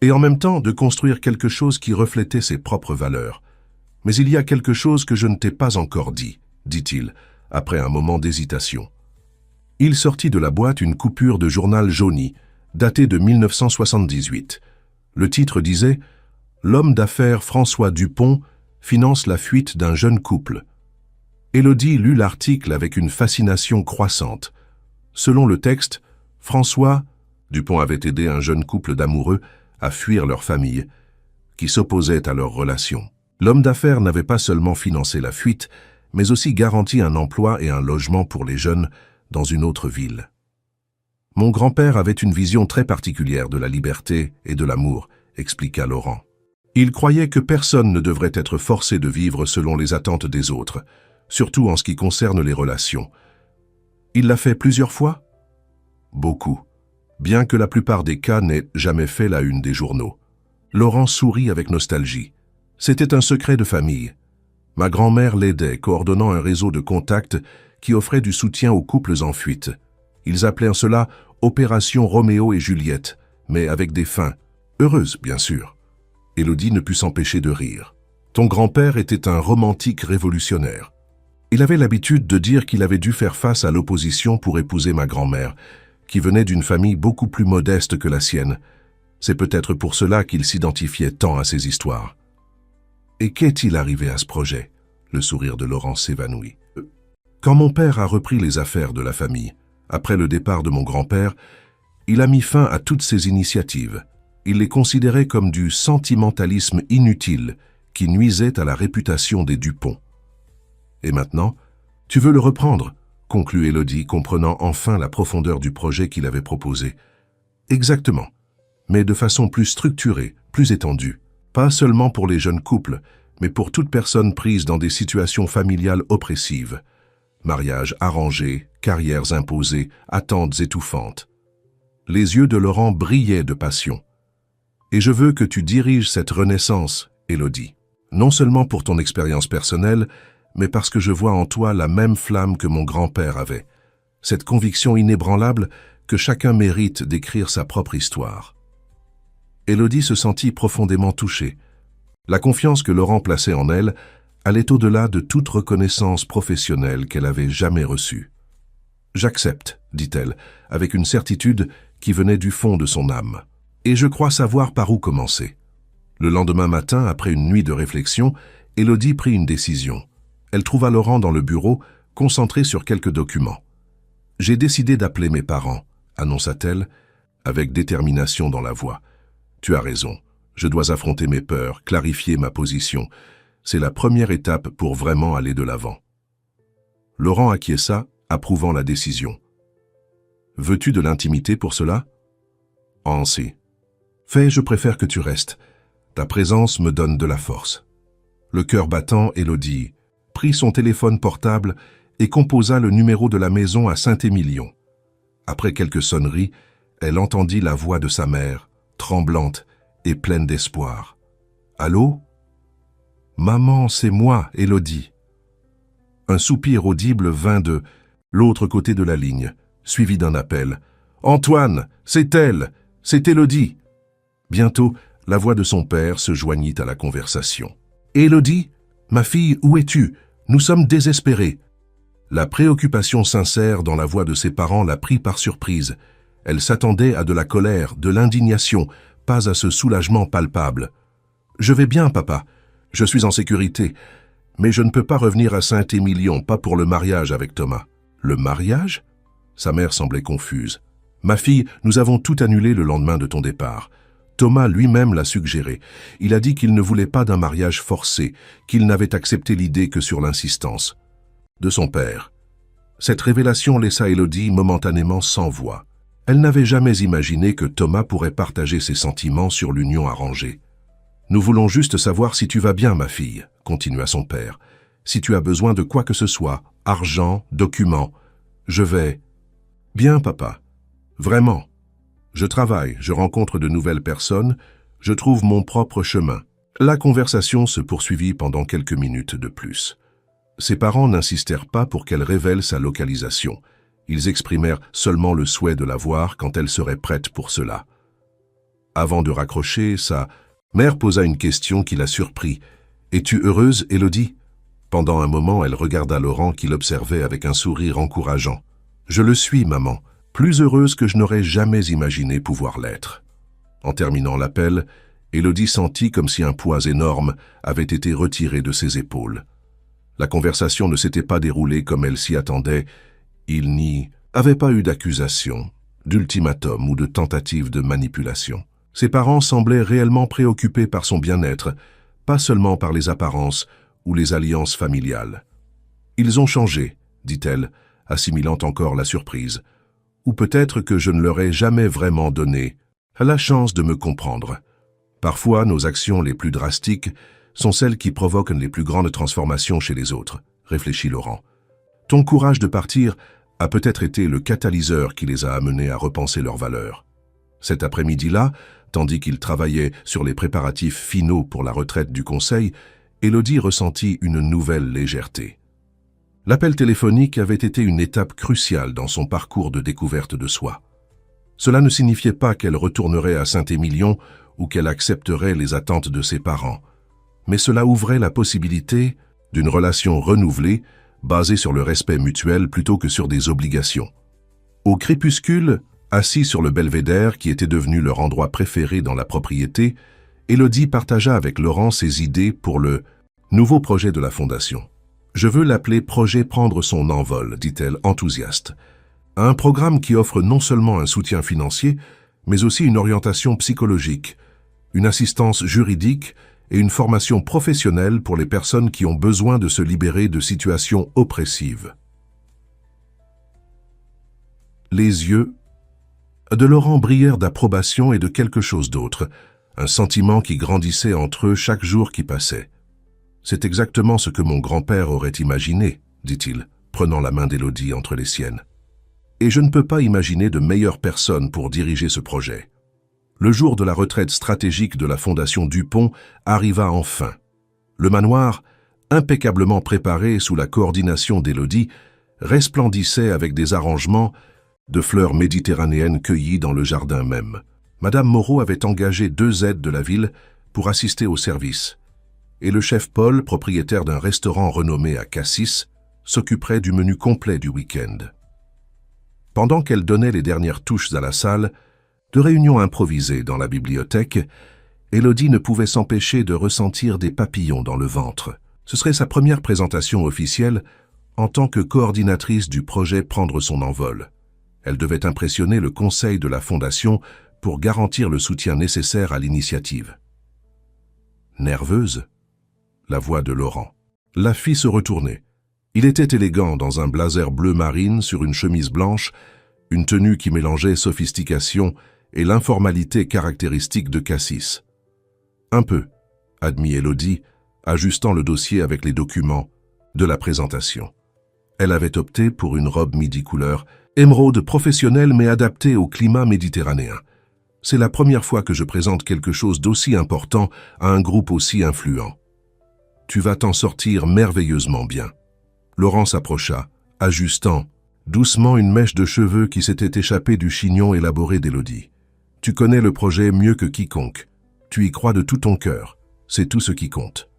Speaker 1: et en même temps de construire quelque chose qui reflétait ses propres valeurs. « Mais il y a quelque chose que je ne t'ai pas encore dit, » dit-il, après un moment d'hésitation. Il sortit de la boîte une coupure de journal jauni, datée de 1978. Le titre disait « L'homme d'affaires François Dupont finance la fuite d'un jeune couple ». Élodie lut l'article avec une fascination croissante. Selon le texte, François Dupont avait aidé un jeune couple d'amoureux à fuir leur famille, qui s'opposait à leur relation. L'homme d'affaires n'avait pas seulement financé la fuite, mais aussi garanti un emploi et un logement pour les jeunes dans une autre ville. Mon grand-père avait une vision très particulière de la liberté et de l'amour, expliqua Laurent. Il croyait que personne ne devrait être forcé de vivre selon les attentes des autres, surtout en ce qui concerne les relations. Il l'a fait plusieurs fois ? Beaucoup, bien que la plupart des cas n'aient jamais fait la une des journaux. Laurent sourit avec nostalgie. C'était un secret de famille. Ma grand-mère l'aidait, coordonnant un réseau de contacts qui offrait du soutien aux couples en fuite. Ils appelaient cela « Opération Roméo et Juliette », mais avec des fins heureuses, bien sûr. Élodie ne put s'empêcher de rire. Ton grand-père était un romantique révolutionnaire. Il avait l'habitude de dire qu'il avait dû faire face à l'opposition pour épouser ma grand-mère, qui venait d'une famille beaucoup plus modeste que la sienne. C'est peut-être pour cela qu'il s'identifiait tant à ces histoires. Et qu'est-il arrivé à ce projet ? Le sourire de Laurent s'évanouit. Quand mon père a repris les affaires de la famille, après le départ de mon grand-père, il a mis fin à toutes ces initiatives. Il les considérait comme du sentimentalisme inutile qui nuisait à la réputation des Dupont. Et maintenant, tu veux le reprendre, conclut Élodie, comprenant enfin la profondeur du projet qu'il avait proposé. Exactement, mais de façon plus structurée, plus étendue. Pas seulement pour les jeunes couples, mais pour toute personne prise dans des situations familiales oppressives. Mariage arrangé, carrières imposées, attentes étouffantes. Les yeux de Laurent brillaient de passion. Et je veux que tu diriges cette renaissance, Élodie. Non seulement pour ton expérience personnelle, mais parce que je vois en toi la même flamme que mon grand-père avait. Cette conviction inébranlable que chacun mérite d'écrire sa propre histoire. Élodie se sentit profondément touchée. La confiance que Laurent plaçait en elle allait au-delà de toute reconnaissance professionnelle qu'elle avait jamais reçue. « J'accepte, » dit-elle, avec une certitude qui venait du fond de son âme. « Et je crois savoir par où commencer. » Le lendemain matin, après une nuit de réflexion, Élodie prit une décision. Elle trouva Laurent dans le bureau, concentré sur quelques documents. « J'ai décidé d'appeler mes parents, » annonça-t-elle, avec détermination dans la voix. « Tu as raison. Je dois affronter mes peurs, clarifier ma position. C'est la première étape pour vraiment aller de l'avant. » Laurent acquiesça, approuvant la décision. « Veux-tu de l'intimité pour cela ?»« Si. Fais, je préfère que tu restes. Ta présence me donne de la force. » Le cœur battant, Élodie prit son téléphone portable et composa le numéro de la maison à Saint-Émilion. Après quelques sonneries, elle entendit la voix de sa mère, tremblante et pleine d'espoir. « Allô ? Maman, c'est moi, Élodie. » Un soupir audible vint de l'autre côté de la ligne, suivi d'un appel. « Antoine, c'est elle, c'est Élodie. » Bientôt, la voix de son père se joignit à la conversation. « Élodie, ma fille, où es-tu? Nous sommes désespérés. » La préoccupation sincère dans la voix de ses parents la prit par surprise. Elle s'attendait à de la colère, de l'indignation, pas à ce soulagement palpable. « Je vais bien, papa. Je suis en sécurité. Mais je ne peux pas revenir à Saint-Émilion, pas pour le mariage avec Thomas. » « Le mariage ?» Sa mère semblait confuse. « Ma fille, nous avons tout annulé le lendemain de ton départ. Thomas lui-même l'a suggéré. Il a dit qu'il ne voulait pas d'un mariage forcé, qu'il n'avait accepté l'idée que sur l'insistance. » De son père. Cette révélation laissa Élodie momentanément sans voix. Elle n'avait jamais imaginé que Thomas pourrait partager ses sentiments sur l'union arrangée. « Nous voulons juste savoir si tu vas bien, ma fille, » continua son père. « Si tu as besoin de quoi que ce soit, argent, documents, je vais... » « Bien, papa. Vraiment. Je travaille, je rencontre de nouvelles personnes, je trouve mon propre chemin. » La conversation se poursuivit pendant quelques minutes de plus. Ses parents n'insistèrent pas pour qu'elle révèle sa localisation. Ils exprimèrent seulement le souhait de la voir quand elle serait prête pour cela. Avant de raccrocher, sa mère posa une question qui la surprit. « Es-tu heureuse, Élodie ?» Pendant un moment, elle regarda Laurent qui l'observait avec un sourire encourageant. « Je le suis, maman, plus heureuse que je n'aurais jamais imaginé pouvoir l'être. » En terminant l'appel, Élodie sentit comme si un poids énorme avait été retiré de ses épaules. La conversation ne s'était pas déroulée comme elle s'y attendait. Il n'y avait pas eu d'accusation, d'ultimatum ou de tentative de manipulation. Ses parents semblaient réellement préoccupés par son bien-être, pas seulement par les apparences ou les alliances familiales. « Ils ont changé, » dit-elle, assimilant encore la surprise. « Ou peut-être que je ne leur ai jamais vraiment donné la chance de me comprendre. Parfois, nos actions les plus drastiques sont celles qui provoquent les plus grandes transformations chez les autres, » réfléchit Laurent. « Ton courage de partir a peut-être été le catalyseur qui les a amenés à repenser leurs valeurs. » Cet après-midi-là, tandis qu'il travaillait sur les préparatifs finaux pour la retraite du conseil, Élodie ressentit une nouvelle légèreté. L'appel téléphonique avait été une étape cruciale dans son parcours de découverte de soi. Cela ne signifiait pas qu'elle retournerait à Saint-Émilion ou qu'elle accepterait les attentes de ses parents, mais cela ouvrait la possibilité d'une relation renouvelée basée sur le respect mutuel plutôt que sur des obligations. Au crépuscule, assis sur le belvédère qui était devenu leur endroit préféré dans la propriété, Élodie partagea avec Laurent ses idées pour le nouveau projet de la Fondation. « Je veux l'appeler Projet Prendre son envol », dit-elle enthousiaste. Un programme qui offre non seulement un soutien financier, mais aussi une orientation psychologique, une assistance juridique et une formation professionnelle pour les personnes qui ont besoin de se libérer de situations oppressives. Les yeux de Laurent brillèrent d'approbation et de quelque chose d'autre, un sentiment qui grandissait entre eux chaque jour qui passait. « C'est exactement ce que mon grand-père aurait imaginé, » dit-il, prenant la main d'Élodie entre les siennes. « Et je ne peux pas imaginer de meilleure personne pour diriger ce projet. » Le jour de la retraite stratégique de la Fondation Dupont arriva enfin. Le manoir, impeccablement préparé sous la coordination d'Élodie, resplendissait avec des arrangements de fleurs méditerranéennes cueillies dans le jardin même. Madame Moreau avait engagé 2 aides de la ville pour assister au service, et le chef Paul, propriétaire d'un restaurant renommé à Cassis, s'occuperait du menu complet du week-end. Pendant qu'elle donnait les dernières touches à la salle, de réunion improvisée dans la bibliothèque, Élodie ne pouvait s'empêcher de ressentir des papillons dans le ventre. Ce serait sa première présentation officielle en tant que coordinatrice du projet Prendre son envol. Elle devait impressionner le conseil de la Fondation pour garantir le soutien nécessaire à l'initiative. Nerveuse? La voix de Laurent. La fit se retourner. Il était élégant dans un blazer bleu marine sur une chemise blanche, une tenue qui mélangeait sophistication et l'informalité caractéristique de Cassis. Un peu, admit Élodie, ajustant le dossier avec les documents de la présentation. Elle avait opté pour une robe midi-couleur, émeraude professionnelle mais adaptée au climat méditerranéen. C'est la première fois que je présente quelque chose d'aussi important à un groupe aussi influent. Tu vas t'en sortir merveilleusement bien. Laurent s'approcha, ajustant doucement une mèche de cheveux qui s'était échappée du chignon élaboré d'Élodie. Tu connais le projet mieux que quiconque. Tu y crois de tout ton cœur. C'est tout ce qui compte.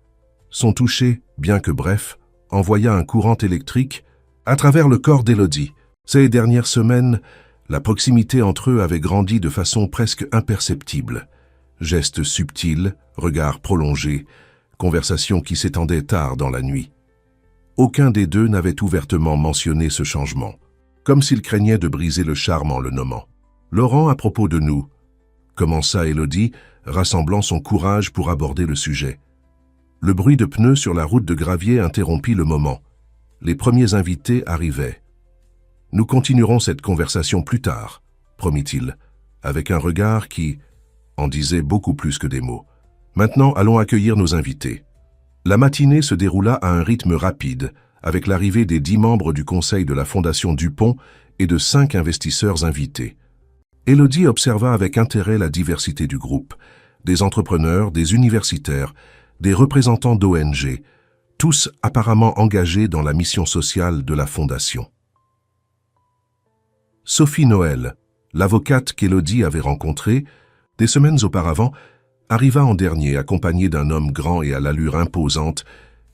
Speaker 1: Son toucher, bien que bref, envoya un courant électrique à travers le corps d'Élodie. Ces dernières semaines, la proximité entre eux avait grandi de façon presque imperceptible. Gestes subtils, regards prolongés, conversations qui s'étendaient tard dans la nuit. Aucun des deux n'avait ouvertement mentionné ce changement, comme s'il craignait de briser le charme en le nommant. « Laurent, à propos de nous », commença Élodie, rassemblant son courage pour aborder le sujet. Le bruit de pneus sur la route de gravier interrompit le moment. Les premiers invités arrivaient. « Nous continuerons cette conversation plus tard », promit-il, avec un regard qui en disait beaucoup plus que des mots. « Maintenant, allons accueillir nos invités. » La matinée se déroula à un rythme rapide, avec l'arrivée des 10 membres du conseil de la Fondation Dupont et de 5 investisseurs invités. Élodie observa avec intérêt la diversité du groupe, des entrepreneurs, des universitaires, des représentants d'ONG, tous apparemment engagés dans la mission sociale de la Fondation. Sophie Noël, l'avocate qu'Élodie avait rencontrée, des semaines auparavant, arriva en dernier accompagnée d'un homme grand et à l'allure imposante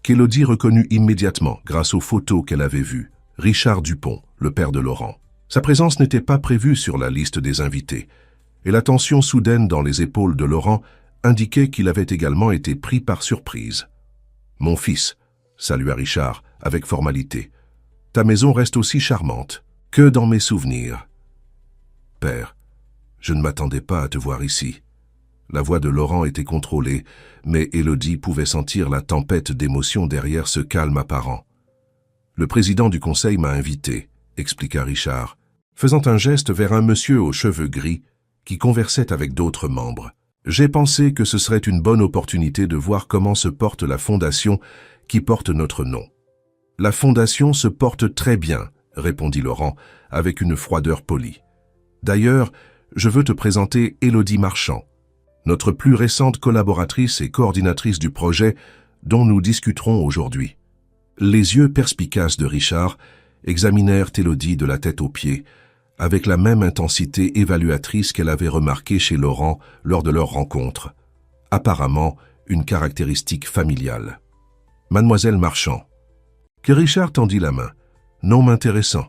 Speaker 1: qu'Élodie reconnut immédiatement grâce aux photos qu'elle avait vues, Richard Dupont, le père de Laurent. Sa présence n'était pas prévue sur la liste des invités, et la tension soudaine dans les épaules de Laurent indiquait qu'il avait également été pris par surprise. « Mon fils », salua Richard, avec formalité, « ta maison reste aussi charmante que dans mes souvenirs. »« Père, je ne m'attendais pas à te voir ici. » La voix de Laurent était contrôlée, mais Élodie pouvait sentir la tempête d'émotions derrière ce calme apparent. « Le président du conseil m'a invité, » expliqua Richard, faisant un geste vers un monsieur aux cheveux gris qui conversait avec d'autres membres. « J'ai pensé que ce serait une bonne opportunité de voir comment se porte la fondation qui porte notre nom. »« La fondation se porte très bien, » répondit Laurent avec une froideur polie. « D'ailleurs, je veux te présenter Élodie Marchand, notre plus récente collaboratrice et coordinatrice du projet dont nous discuterons aujourd'hui. » Les yeux perspicaces de Richard examinèrent Élodie de la tête aux pieds, avec la même intensité évaluatrice qu'elle avait remarquée chez Laurent lors de leur rencontre. Apparemment, une caractéristique familiale. « Mademoiselle Marchand. » Que Richard tendit la main. « Nom intéressant.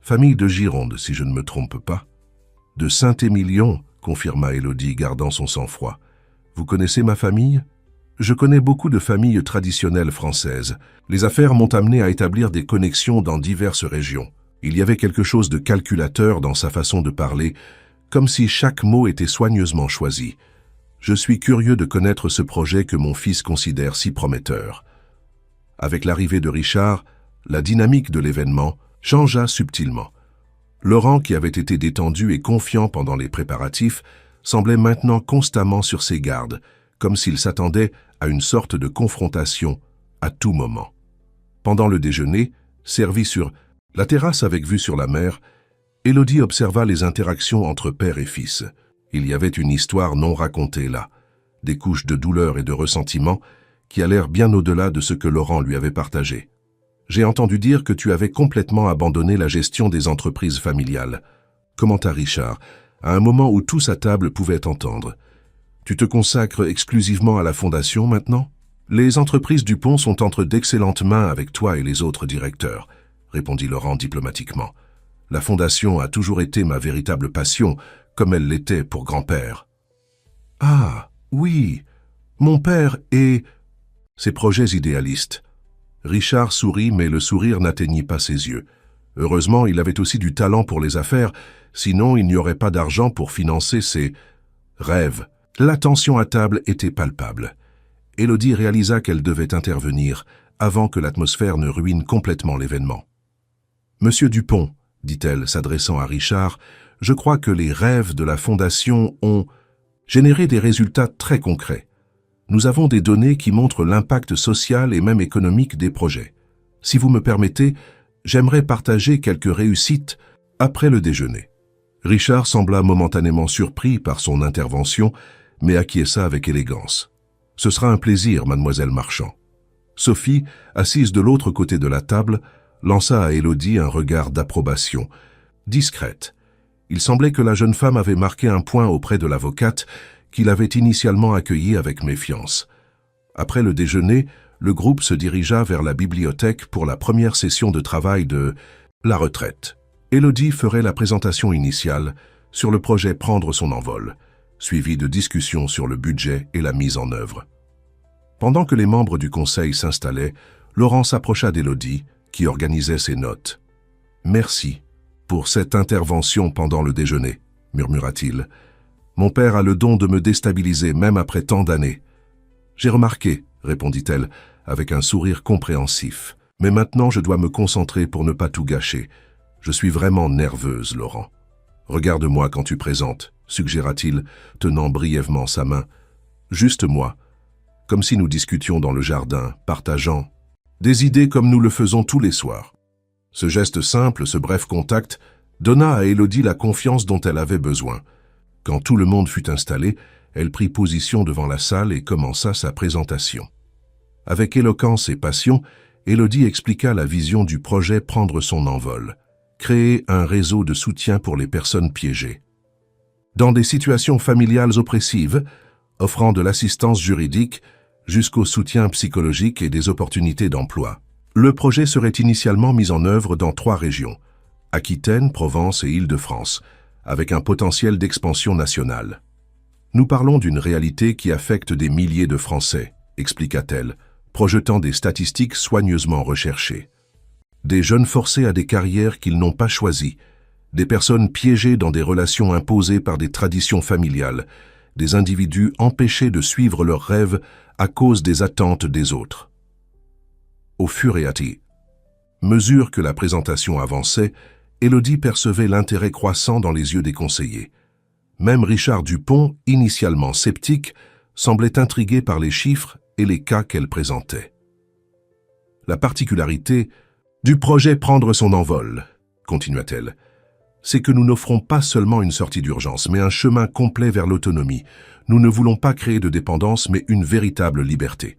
Speaker 1: Famille de Gironde, si je ne me trompe pas. »« De Saint-Émilion, » confirma Élodie, gardant son sang-froid. « Vous connaissez ma famille ? » « Je connais beaucoup de familles traditionnelles françaises. Les affaires m'ont amené à établir des connexions dans diverses régions. Il y avait quelque chose de calculateur dans sa façon de parler, comme si chaque mot était soigneusement choisi. Je suis curieux de connaître ce projet que mon fils considère si prometteur. » Avec l'arrivée de Richard, la dynamique de l'événement changea subtilement. Laurent, qui avait été détendu et confiant pendant les préparatifs, semblait maintenant constamment sur ses gardes, comme s'il s'attendait à une sorte de confrontation à tout moment. Pendant le déjeuner, servi sur la terrasse avec vue sur la mer, Élodie observa les interactions entre père et fils. Il y avait une histoire non racontée là, des couches de douleur et de ressentiment qui allèrent bien au-delà de ce que Laurent lui avait partagé. « J'ai entendu dire que tu avais complètement abandonné la gestion des entreprises familiales, » commenta Richard, à un moment où tous à table pouvaient entendre. « Tu te consacres exclusivement à la fondation maintenant ? » « Les entreprises Dupont sont entre d'excellentes mains avec toi et les autres directeurs, » répondit Laurent diplomatiquement. « La fondation a toujours été ma véritable passion, comme elle l'était pour grand-père. »« Ah, oui, mon père et... » Ses projets idéalistes. Richard sourit, mais le sourire n'atteignit pas ses yeux. Heureusement, il avait aussi du talent pour les affaires, sinon il n'y aurait pas d'argent pour financer ses rêves. La tension à table était palpable. Élodie réalisa qu'elle devait intervenir avant que l'atmosphère ne ruine complètement l'événement. « Monsieur Dupont, dit-elle, s'adressant à Richard, je crois que les rêves de la Fondation ont généré des résultats très concrets. Nous avons des données qui montrent l'impact social et même économique des projets. Si vous me permettez, j'aimerais partager quelques réussites après le déjeuner. » Richard sembla momentanément surpris par son intervention, mais acquiesça avec élégance. « Ce sera un plaisir, mademoiselle Marchand. » Sophie, assise de l'autre côté de la table, lança à Élodie un regard d'approbation, discrète. Il semblait que la jeune femme avait marqué un point auprès de l'avocate, qu'il avait initialement accueillie avec méfiance. Après le déjeuner, le groupe se dirigea vers la bibliothèque pour la première session de travail de la retraite. Élodie ferait la présentation initiale sur le projet Prendre son envol, suivie de discussions sur le budget et la mise en œuvre. Pendant que les membres du conseil s'installaient, Laurent s'approcha d'Élodie, qui organisait ses notes. « Merci pour cette intervention pendant le déjeuner, » murmura-t-il. « Mon père a le don de me déstabiliser même après tant d'années. »« J'ai remarqué, » répondit-elle, avec un sourire compréhensif. « Mais maintenant je dois me concentrer pour ne pas tout gâcher. Je suis vraiment nerveuse, Laurent. »« Regarde-moi quand tu présentes, » suggéra-t-il, tenant brièvement sa main. « Juste moi, comme si nous discutions dans le jardin, partageant des idées comme nous le faisons tous les soirs. » Ce geste simple, ce bref contact, donna à Élodie la confiance dont elle avait besoin. Quand tout le monde fut installé, elle prit position devant la salle et commença sa présentation. Avec éloquence et passion, Élodie expliqua la vision du projet Prendre son envol, créer un réseau de soutien pour les personnes piégées. Dans des situations familiales oppressives, offrant de l'assistance juridique jusqu'au soutien psychologique et des opportunités d'emploi. Le projet serait initialement mis en œuvre dans 3 régions, Aquitaine, Provence et Île-de-France, avec un potentiel d'expansion nationale. « Nous parlons d'une réalité qui affecte des milliers de Français, » expliqua-t-elle, projetant des statistiques soigneusement recherchées. Des jeunes forcés à des carrières qu'ils n'ont pas choisies, des personnes piégées dans des relations imposées par des traditions familiales, des individus empêchés de suivre leurs rêves à cause des attentes des autres. Au fur et à mesure que la présentation avançait, Élodie percevait l'intérêt croissant dans les yeux des conseillers. Même Richard Dupont, initialement sceptique, semblait intrigué par les chiffres et les cas qu'elle présentait. La particularité du projet Prendre son envol, continua-t-elle, c'est que nous n'offrons pas seulement une sortie d'urgence, mais un chemin complet vers l'autonomie. Nous ne voulons pas créer de dépendance, mais une véritable liberté.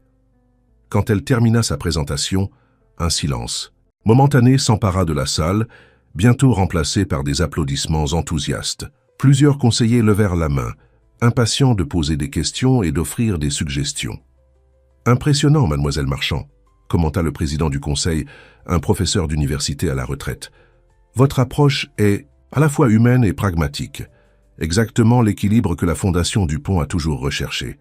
Speaker 1: Quand elle termina sa présentation, un silence momentané s'empara de la salle, bientôt remplacé par des applaudissements enthousiastes. Plusieurs conseillers levèrent la main, impatients de poser des questions et d'offrir des suggestions. « Impressionnant, mademoiselle Marchand », commenta le président du conseil, un professeur d'université à la retraite. « Votre approche est à la fois humaine et pragmatique, exactement l'équilibre que la Fondation Dupont a toujours recherché. »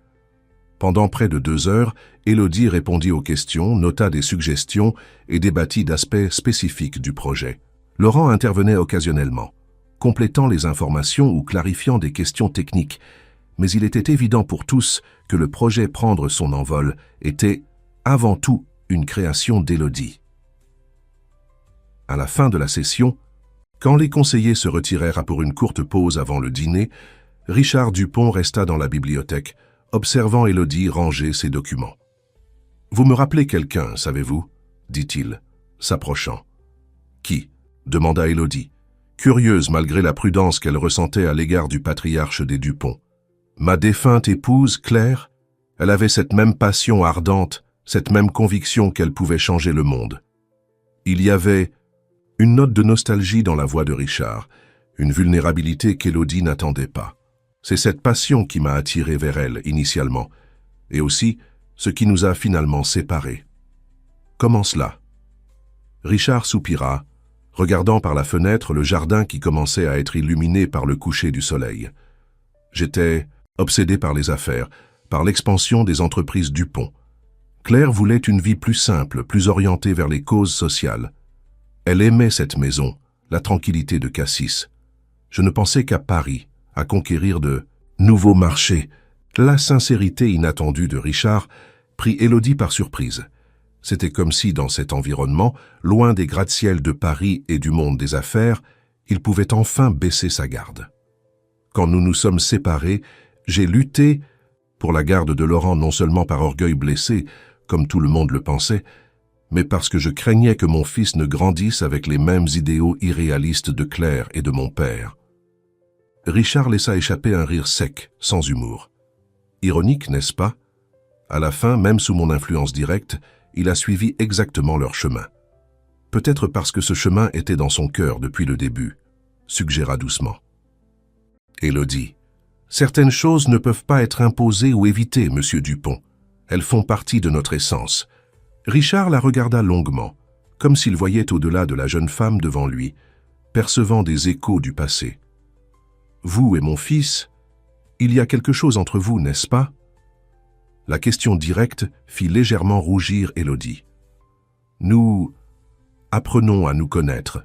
Speaker 1: Pendant près de 2 heures, Élodie répondit aux questions, nota des suggestions et débattit d'aspects spécifiques du projet. Laurent intervenait occasionnellement, complétant les informations ou clarifiant des questions techniques, mais il était évident pour tous que le projet Prendre son envol était, avant tout, une création d'Élodie. À la fin de la session, quand les conseillers se retirèrent pour une courte pause avant le dîner, Richard Dupont resta dans la bibliothèque, observant Élodie ranger ses documents. « Vous me rappelez quelqu'un, savez-vous » dit-il, s'approchant. « Qui » demanda Élodie, curieuse malgré la prudence qu'elle ressentait à l'égard du patriarche des Dupont. « Ma défunte épouse, Claire, elle avait cette même passion ardente, cette même conviction qu'elle pouvait changer le monde. » Il y avait une note de nostalgie dans la voix de Richard, une vulnérabilité qu'Élodie n'attendait pas. C'est cette passion qui m'a attiré vers elle initialement, et aussi ce qui nous a finalement séparés. Comment cela ? Richard soupira, regardant par la fenêtre le jardin qui commençait à être illuminé par le coucher du soleil. J'étais obsédé par les affaires, par l'expansion des entreprises Dupont. Claire voulait une vie plus simple, plus orientée vers les causes sociales. Elle aimait cette maison, la tranquillité de Cassis. Je ne pensais qu'à Paris, à conquérir de nouveaux marchés. La sincérité inattendue de Richard prit Élodie par surprise. C'était comme si, dans cet environnement, loin des gratte-ciels de Paris et du monde des affaires, il pouvait enfin baisser sa garde. Quand nous nous sommes séparés, j'ai lutté pour la garde de Laurent non seulement par orgueil blessé, comme tout le monde le pensait, mais parce que je craignais que mon fils ne grandisse avec les mêmes idéaux irréalistes de Claire et de mon père. Richard laissa échapper un rire sec, sans humour. Ironique, n'est-ce pas? À la fin, même sous mon influence directe, il a suivi exactement leur chemin. Peut-être parce que ce chemin était dans son cœur depuis le début, suggéra doucement. Élodie. Certaines choses ne peuvent pas être imposées ou évitées, monsieur Dupont. Elles font partie de notre essence. Richard la regarda longuement, comme s'il voyait au-delà de la jeune femme devant lui, percevant des échos du passé. Vous et mon fils, il y a quelque chose entre vous, n'est-ce pas? La question directe fit légèrement rougir Élodie. Nous apprenons à nous connaître.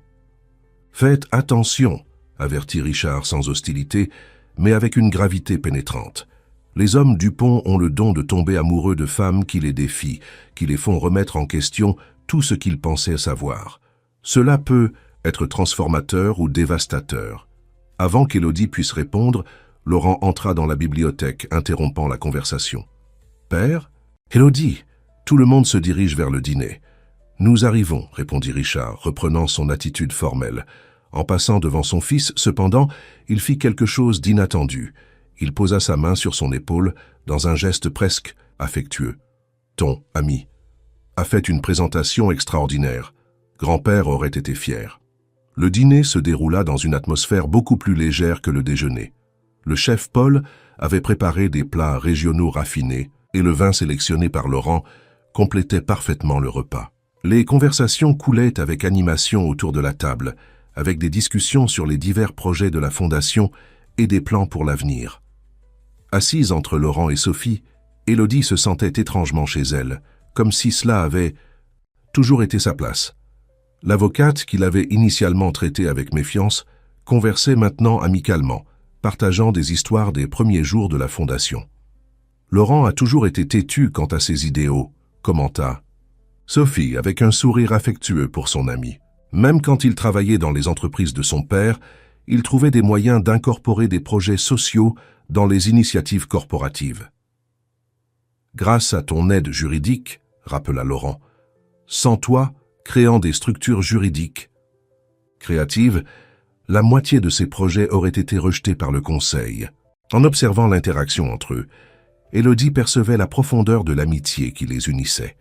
Speaker 1: Faites attention, avertit Richard sans hostilité, mais avec une gravité pénétrante. Les hommes Dupont ont le don de tomber amoureux de femmes qui les défient, qui les font remettre en question tout ce qu'ils pensaient savoir. Cela peut être transformateur ou dévastateur. Avant qu'Élodie puisse répondre, Laurent entra dans la bibliothèque, interrompant la conversation. « Père ? Élodie !» Tout le monde se dirige vers le dîner. « Nous arrivons, » répondit Richard, reprenant son attitude formelle. En passant devant son fils, cependant, il fit quelque chose d'inattendu. Il posa sa main sur son épaule, dans un geste presque affectueux. « Ton ami a fait une présentation extraordinaire. Grand-père aurait été fier. » Le dîner se déroula dans une atmosphère beaucoup plus légère que le déjeuner. Le chef Paul avait préparé des plats régionaux raffinés et le vin sélectionné par Laurent complétait parfaitement le repas. Les conversations coulaient avec animation autour de la table, avec des discussions sur les divers projets de la Fondation et des plans pour l'avenir. Assise entre Laurent et Sophie, Élodie se sentait étrangement chez elle, comme si cela avait toujours été sa place. L'avocate, qui l'avait initialement traitée avec méfiance, conversait maintenant amicalement, partageant des histoires des premiers jours de la Fondation. Laurent a toujours été têtu quant à ses idéaux, commenta Sophie avec un sourire affectueux pour son ami. Même quand il travaillait dans les entreprises de son père, il trouvait des moyens d'incorporer des projets sociaux dans les initiatives corporatives. Grâce à ton aide juridique, rappela Laurent, sans toi, créant des structures juridiques créatives, la moitié de ces projets auraient été rejetés par le Conseil. En observant l'interaction entre eux, Élodie percevait la profondeur de l'amitié qui les unissait.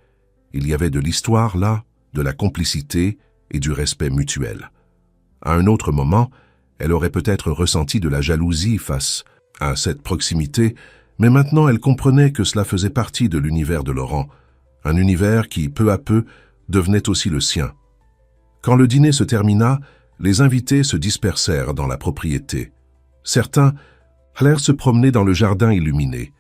Speaker 1: Il y avait de l'histoire là, de la complicité et du respect mutuel. À un autre moment, elle aurait peut-être ressenti de la jalousie face à cette proximité, mais maintenant elle comprenait que cela faisait partie de l'univers de Laurent, un univers qui, peu à peu, devenait aussi le sien. Quand le dîner se termina, les invités se dispersèrent dans la propriété. Certains allèrent se promener dans le jardin illuminé.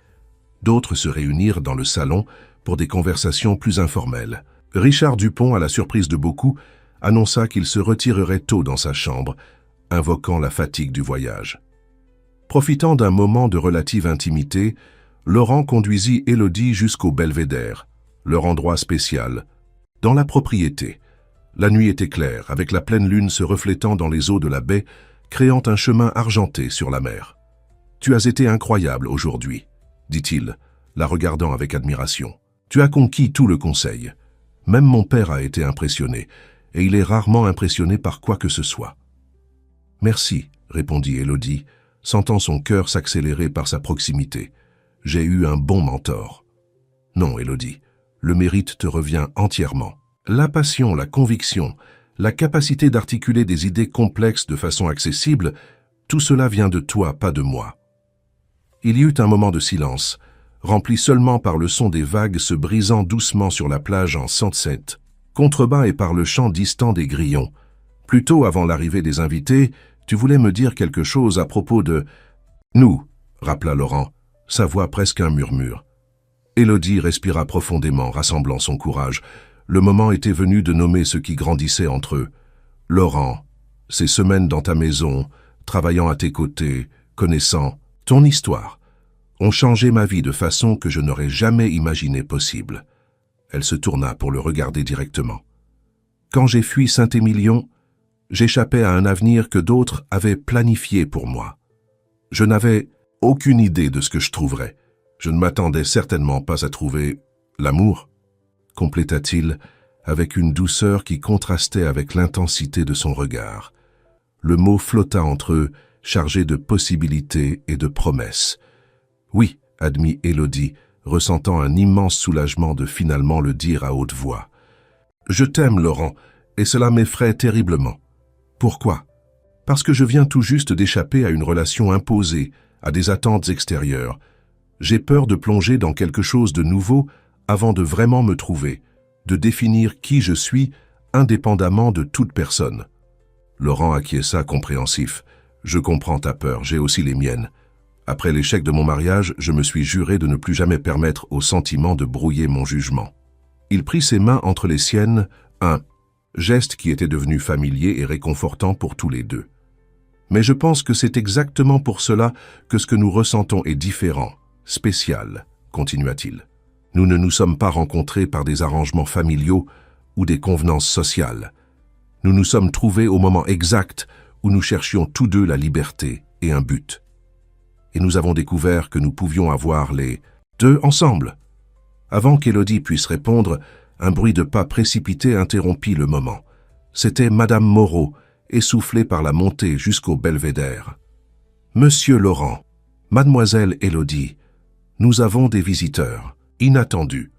Speaker 1: D'autres se réunirent dans le salon pour des conversations plus informelles. Richard Dupont, à la surprise de beaucoup, annonça qu'il se retirerait tôt dans sa chambre, invoquant la fatigue du voyage. Profitant d'un moment de relative intimité, Laurent conduisit Élodie jusqu'au belvédère, leur endroit spécial, dans la propriété. La nuit était claire, avec la pleine lune se reflétant dans les eaux de la baie, créant un chemin argenté sur la mer. « Tu as été incroyable aujourd'hui, » dit-il, la regardant avec admiration. « Tu as conquis tout le conseil. Même mon père a été impressionné, et il est rarement impressionné par quoi que ce soit. »« Merci, » répondit Élodie, sentant son cœur s'accélérer par sa proximité. « J'ai eu un bon mentor. »« Non, Élodie, le mérite te revient entièrement. La passion, la conviction, la capacité d'articuler des idées complexes de façon accessible, tout cela vient de toi, pas de moi. » Il y eut un moment de silence, rempli seulement par le son des vagues se brisant doucement sur la plage en sunset, contrebas et par le chant distant des grillons. « Plus tôt, avant l'arrivée des invités, tu voulais me dire quelque chose à propos de... »« Nous », rappela Laurent, sa voix presque un murmure. Élodie respira profondément, rassemblant son courage. Le moment était venu de nommer ce qui grandissait entre eux. Laurent, ces semaines dans ta maison, travaillant à tes côtés, connaissant ton histoire, ont changé ma vie de façon que je n'aurais jamais imaginé possible. Elle se tourna pour le regarder directement. Quand j'ai fui Saint-Émilion, j'échappais à un avenir que d'autres avaient planifié pour moi. Je n'avais aucune idée de ce que je trouverais. Je ne m'attendais certainement pas à trouver l'amour, compléta-t-il avec une douceur qui contrastait avec l'intensité de son regard. Le mot flotta entre eux, chargé de possibilités et de promesses. Oui, admit Élodie, ressentant un immense soulagement de finalement le dire à haute voix. Je t'aime, Laurent, et cela m'effraie terriblement. Pourquoi? Parce que je viens tout juste d'échapper à une relation imposée, à des attentes extérieures. J'ai peur de plonger dans quelque chose de nouveau avant de vraiment me trouver, de définir qui je suis indépendamment de toute personne. Laurent acquiesça compréhensif. Je comprends ta peur, j'ai aussi les miennes. Après l'échec de mon mariage, je me suis juré de ne plus jamais permettre aux sentiments de brouiller mon jugement. Il prit ses mains entre les siennes, un geste qui était devenu familier et réconfortant pour tous les deux. Mais je pense que c'est exactement pour cela que ce que nous ressentons est différent, spécial, continua-t-il. Nous ne nous sommes pas rencontrés par des arrangements familiaux ou des convenances sociales. Nous nous sommes trouvés au moment exact où nous cherchions tous deux la liberté et un but. Et nous avons découvert que nous pouvions avoir les deux ensemble. Avant qu'Élodie puisse répondre, un bruit de pas précipité interrompit le moment. C'était Madame Moreau, essoufflée par la montée jusqu'au belvédère. « Monsieur Laurent, Mademoiselle Élodie, nous avons des visiteurs, inattendus. »«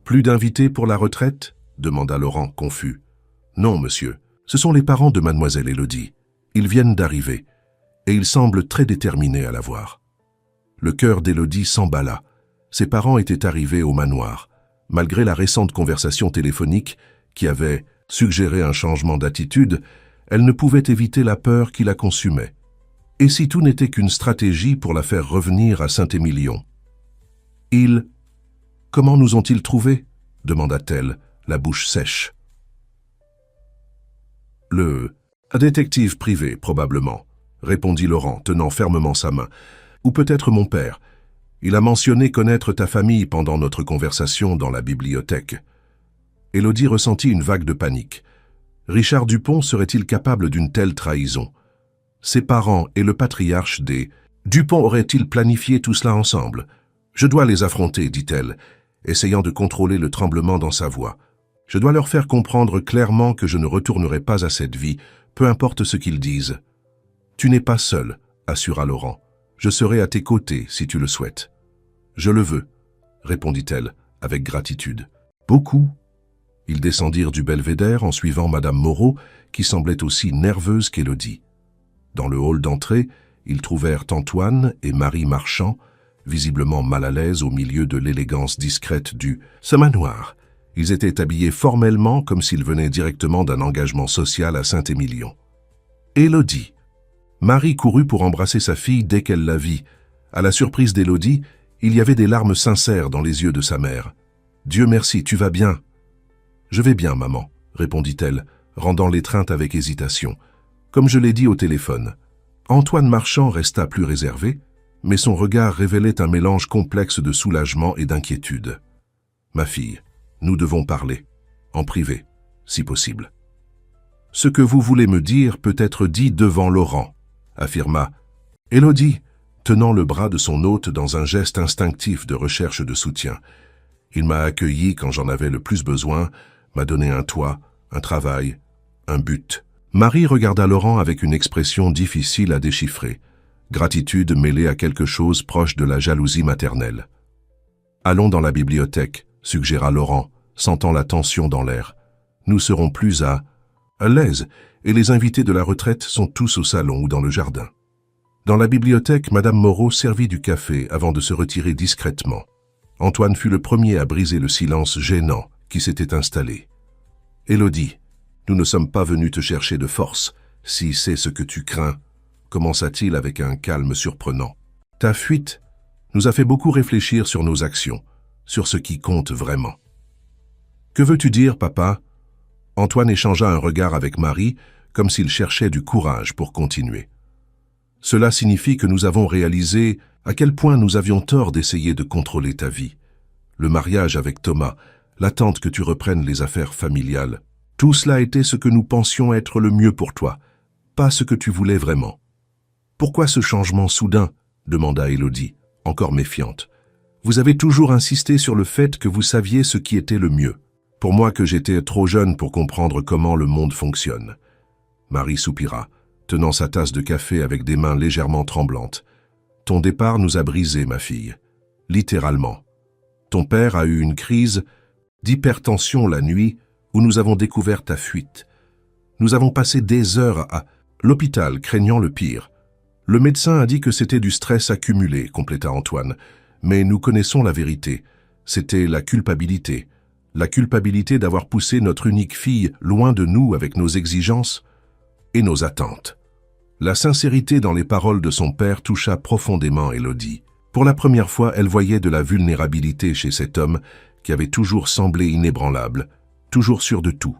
Speaker 1: Plus d'invités pour la retraite ?» demanda Laurent, confus. « Non, monsieur, ce sont les parents de Mademoiselle Élodie. Ils viennent d'arriver, et ils semblent très déterminés à la voir. » Le cœur d'Élodie s'emballa. Ses parents étaient arrivés au manoir, malgré la récente conversation téléphonique qui avait suggéré un changement d'attitude. Elle ne pouvait éviter la peur qui la consumait. Et si tout n'était qu'une stratégie pour la faire revenir à Saint-Émilion? Ils... Comment nous ont-ils trouvés? Demanda-t-elle, la bouche sèche. Un détective privé, probablement, répondit Laurent, tenant fermement sa main. Ou peut-être mon père. Il a mentionné connaître ta famille pendant notre conversation dans la bibliothèque. Élodie ressentit une vague de panique. Richard Dupont serait-il capable d'une telle trahison? Ses parents et le patriarche des Dupont auraient-ils planifié tout cela ensemble? Je dois les affronter, dit-elle, essayant de contrôler le tremblement dans sa voix. Je dois leur faire comprendre clairement que je ne retournerai pas à cette vie, peu importe ce qu'ils disent. Tu n'es pas seul, assura Laurent. Je serai à tes côtés si tu le souhaites. Je le veux, répondit-elle avec gratitude. Beaucoup. Ils descendirent du belvédère en suivant Madame Moreau, qui semblait aussi nerveuse qu'Élodie. Dans le hall d'entrée, ils trouvèrent Antoine et Marie Marchand, visiblement mal à l'aise au milieu de l'élégance discrète du manoir. Ils étaient habillés formellement comme s'ils venaient directement d'un engagement social à Saint-Émilion. Élodie. Marie courut pour embrasser sa fille dès qu'elle la vit. À la surprise d'Élodie, il y avait des larmes sincères dans les yeux de sa mère. « Dieu merci, tu vas bien ?»« Je vais bien, maman, » répondit-elle, rendant l'étreinte avec hésitation. Comme je l'ai dit au téléphone. Antoine Marchand resta plus réservé, mais son regard révélait un mélange complexe de soulagement et d'inquiétude. « Ma fille, nous devons parler, en privé, si possible. »« Ce que vous voulez me dire peut être dit devant Laurent, » affirma Élodie, tenant le bras de son hôte dans un geste instinctif de recherche de soutien. Il m'a accueilli quand j'en avais le plus besoin, m'a donné un toit, un travail, un but. Marie regarda Laurent avec une expression difficile à déchiffrer, gratitude mêlée à quelque chose proche de la jalousie maternelle. « Allons dans la bibliothèque, » suggéra Laurent, sentant la tension dans l'air. « Nous serons plus à l'aise, et les invités de la retraite sont tous au salon ou dans le jardin. » Dans la bibliothèque, Madame Moreau servit du café avant de se retirer discrètement. Antoine fut le premier à briser le silence gênant qui s'était installé. « Élodie, nous ne sommes pas venus te chercher de force, si c'est ce que tu crains, » commença-t-il avec un calme surprenant. « Ta fuite nous a fait beaucoup réfléchir sur nos actions, sur ce qui compte vraiment. »« Que veux-tu dire, papa ?» Antoine échangea un regard avec Marie, comme s'il cherchait du courage pour continuer. Cela signifie que nous avons réalisé à quel point nous avions tort d'essayer de contrôler ta vie. Le mariage avec Thomas, l'attente que tu reprennes les affaires familiales, tout cela était ce que nous pensions être le mieux pour toi, pas ce que tu voulais vraiment. Pourquoi ce changement soudain ? Demanda Élodie, encore méfiante. Vous avez toujours insisté sur le fait que vous saviez ce qui était le mieux. Pour moi que j'étais trop jeune pour comprendre comment le monde fonctionne. Marie soupira, tenant sa tasse de café avec des mains légèrement tremblantes. Ton départ nous a brisés, ma fille. Littéralement. Ton père a eu une crise d'hypertension la nuit où nous avons découvert ta fuite. Nous avons passé des heures à l'hôpital craignant le pire. Le médecin a dit que c'était du stress accumulé, compléta Antoine. Mais nous connaissons la vérité. C'était la culpabilité. La culpabilité d'avoir poussé notre unique fille loin de nous avec nos exigences et nos attentes. La sincérité dans les paroles de son père toucha profondément Élodie. Pour la première fois, elle voyait de la vulnérabilité chez cet homme qui avait toujours semblé inébranlable, toujours sûr de tout.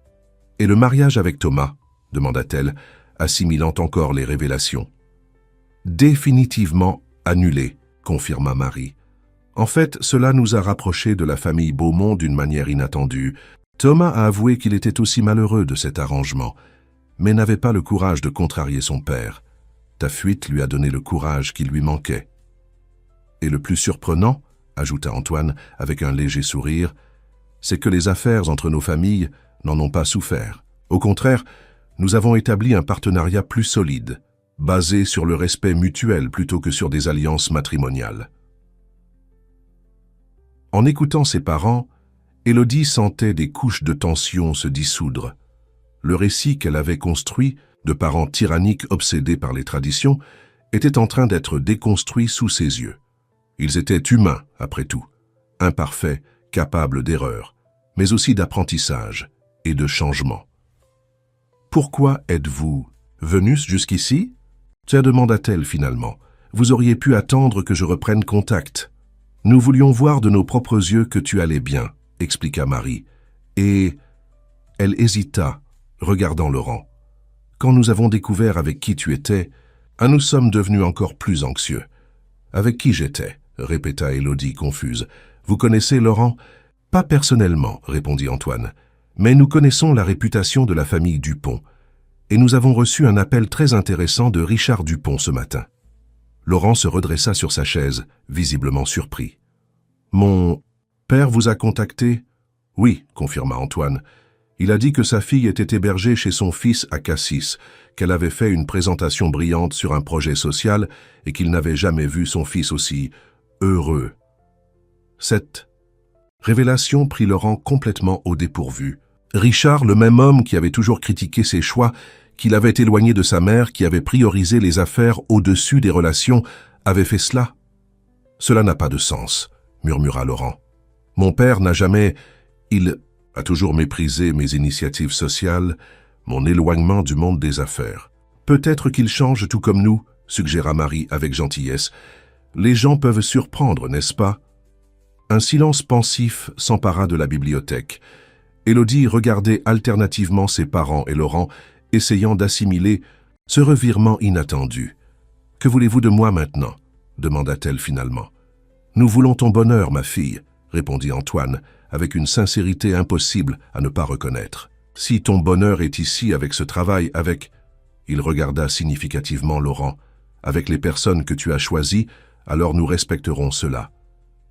Speaker 1: « Et le mariage avec Thomas ?» demanda-t-elle, assimilant encore les révélations. « Définitivement annulé », confirma Marie. En fait, cela nous a rapprochés de la famille Beaumont d'une manière inattendue. Thomas a avoué qu'il était aussi malheureux de cet arrangement, mais n'avait pas le courage de contrarier son père. Ta fuite lui a donné le courage qui lui manquait. Et le plus surprenant, ajouta Antoine avec un léger sourire, c'est que les affaires entre nos familles n'en ont pas souffert. Au contraire, nous avons établi un partenariat plus solide, basé sur le respect mutuel plutôt que sur des alliances matrimoniales. En écoutant ses parents, Élodie sentait des couches de tension se dissoudre. Le récit qu'elle avait construit, de parents tyranniques obsédés par les traditions, était en train d'être déconstruit sous ses yeux. Ils étaient humains, après tout, imparfaits, capables d'erreurs, mais aussi d'apprentissage et de changement. « Pourquoi êtes-vous venus jusqu'ici ?» demanda-t-elle finalement. « Vous auriez pu attendre que je reprenne contact. » « Nous voulions voir de nos propres yeux que tu allais bien, » expliqua Marie. Et elle hésita, regardant Laurent. « Quand nous avons découvert avec qui tu étais, nous sommes devenus encore plus anxieux. »« Avec qui j'étais ?» répéta Élodie confuse. « Vous connaissez Laurent ?»« Pas personnellement, » répondit Antoine. « Mais nous connaissons la réputation de la famille Dupont. Et nous avons reçu un appel très intéressant de Richard Dupont ce matin. » Laurent se redressa sur sa chaise, visiblement surpris. « Mon père vous a contacté ?»« Oui, » confirma Antoine. « Il a dit que sa fille était hébergée chez son fils à Cassis, qu'elle avait fait une présentation brillante sur un projet social et qu'il n'avait jamais vu son fils aussi heureux. » Cette révélation prit Laurent complètement au dépourvu. Richard, le même homme qui avait toujours critiqué ses choix, qu'il avait éloigné de sa mère, qui avait priorisé les affaires au-dessus des relations, avait fait cela. « Cela n'a pas de sens, » murmura Laurent. « Mon père n'a jamais... Il a toujours méprisé mes initiatives sociales, mon éloignement du monde des affaires. Peut-être qu'il change tout comme nous, » suggéra Marie avec gentillesse. « Les gens peuvent surprendre, n'est-ce pas ?» Un silence pensif s'empara de la bibliothèque. Élodie regardait alternativement ses parents et Laurent, essayant d'assimiler ce revirement inattendu. « Que voulez-vous de moi maintenant ?» demanda-t-elle finalement. « Nous voulons ton bonheur, ma fille, » répondit Antoine, avec une sincérité impossible à ne pas reconnaître. « Si ton bonheur est ici avec ce travail, avec... » Il regarda significativement Laurent. « Avec les personnes que tu as choisies, alors nous respecterons cela.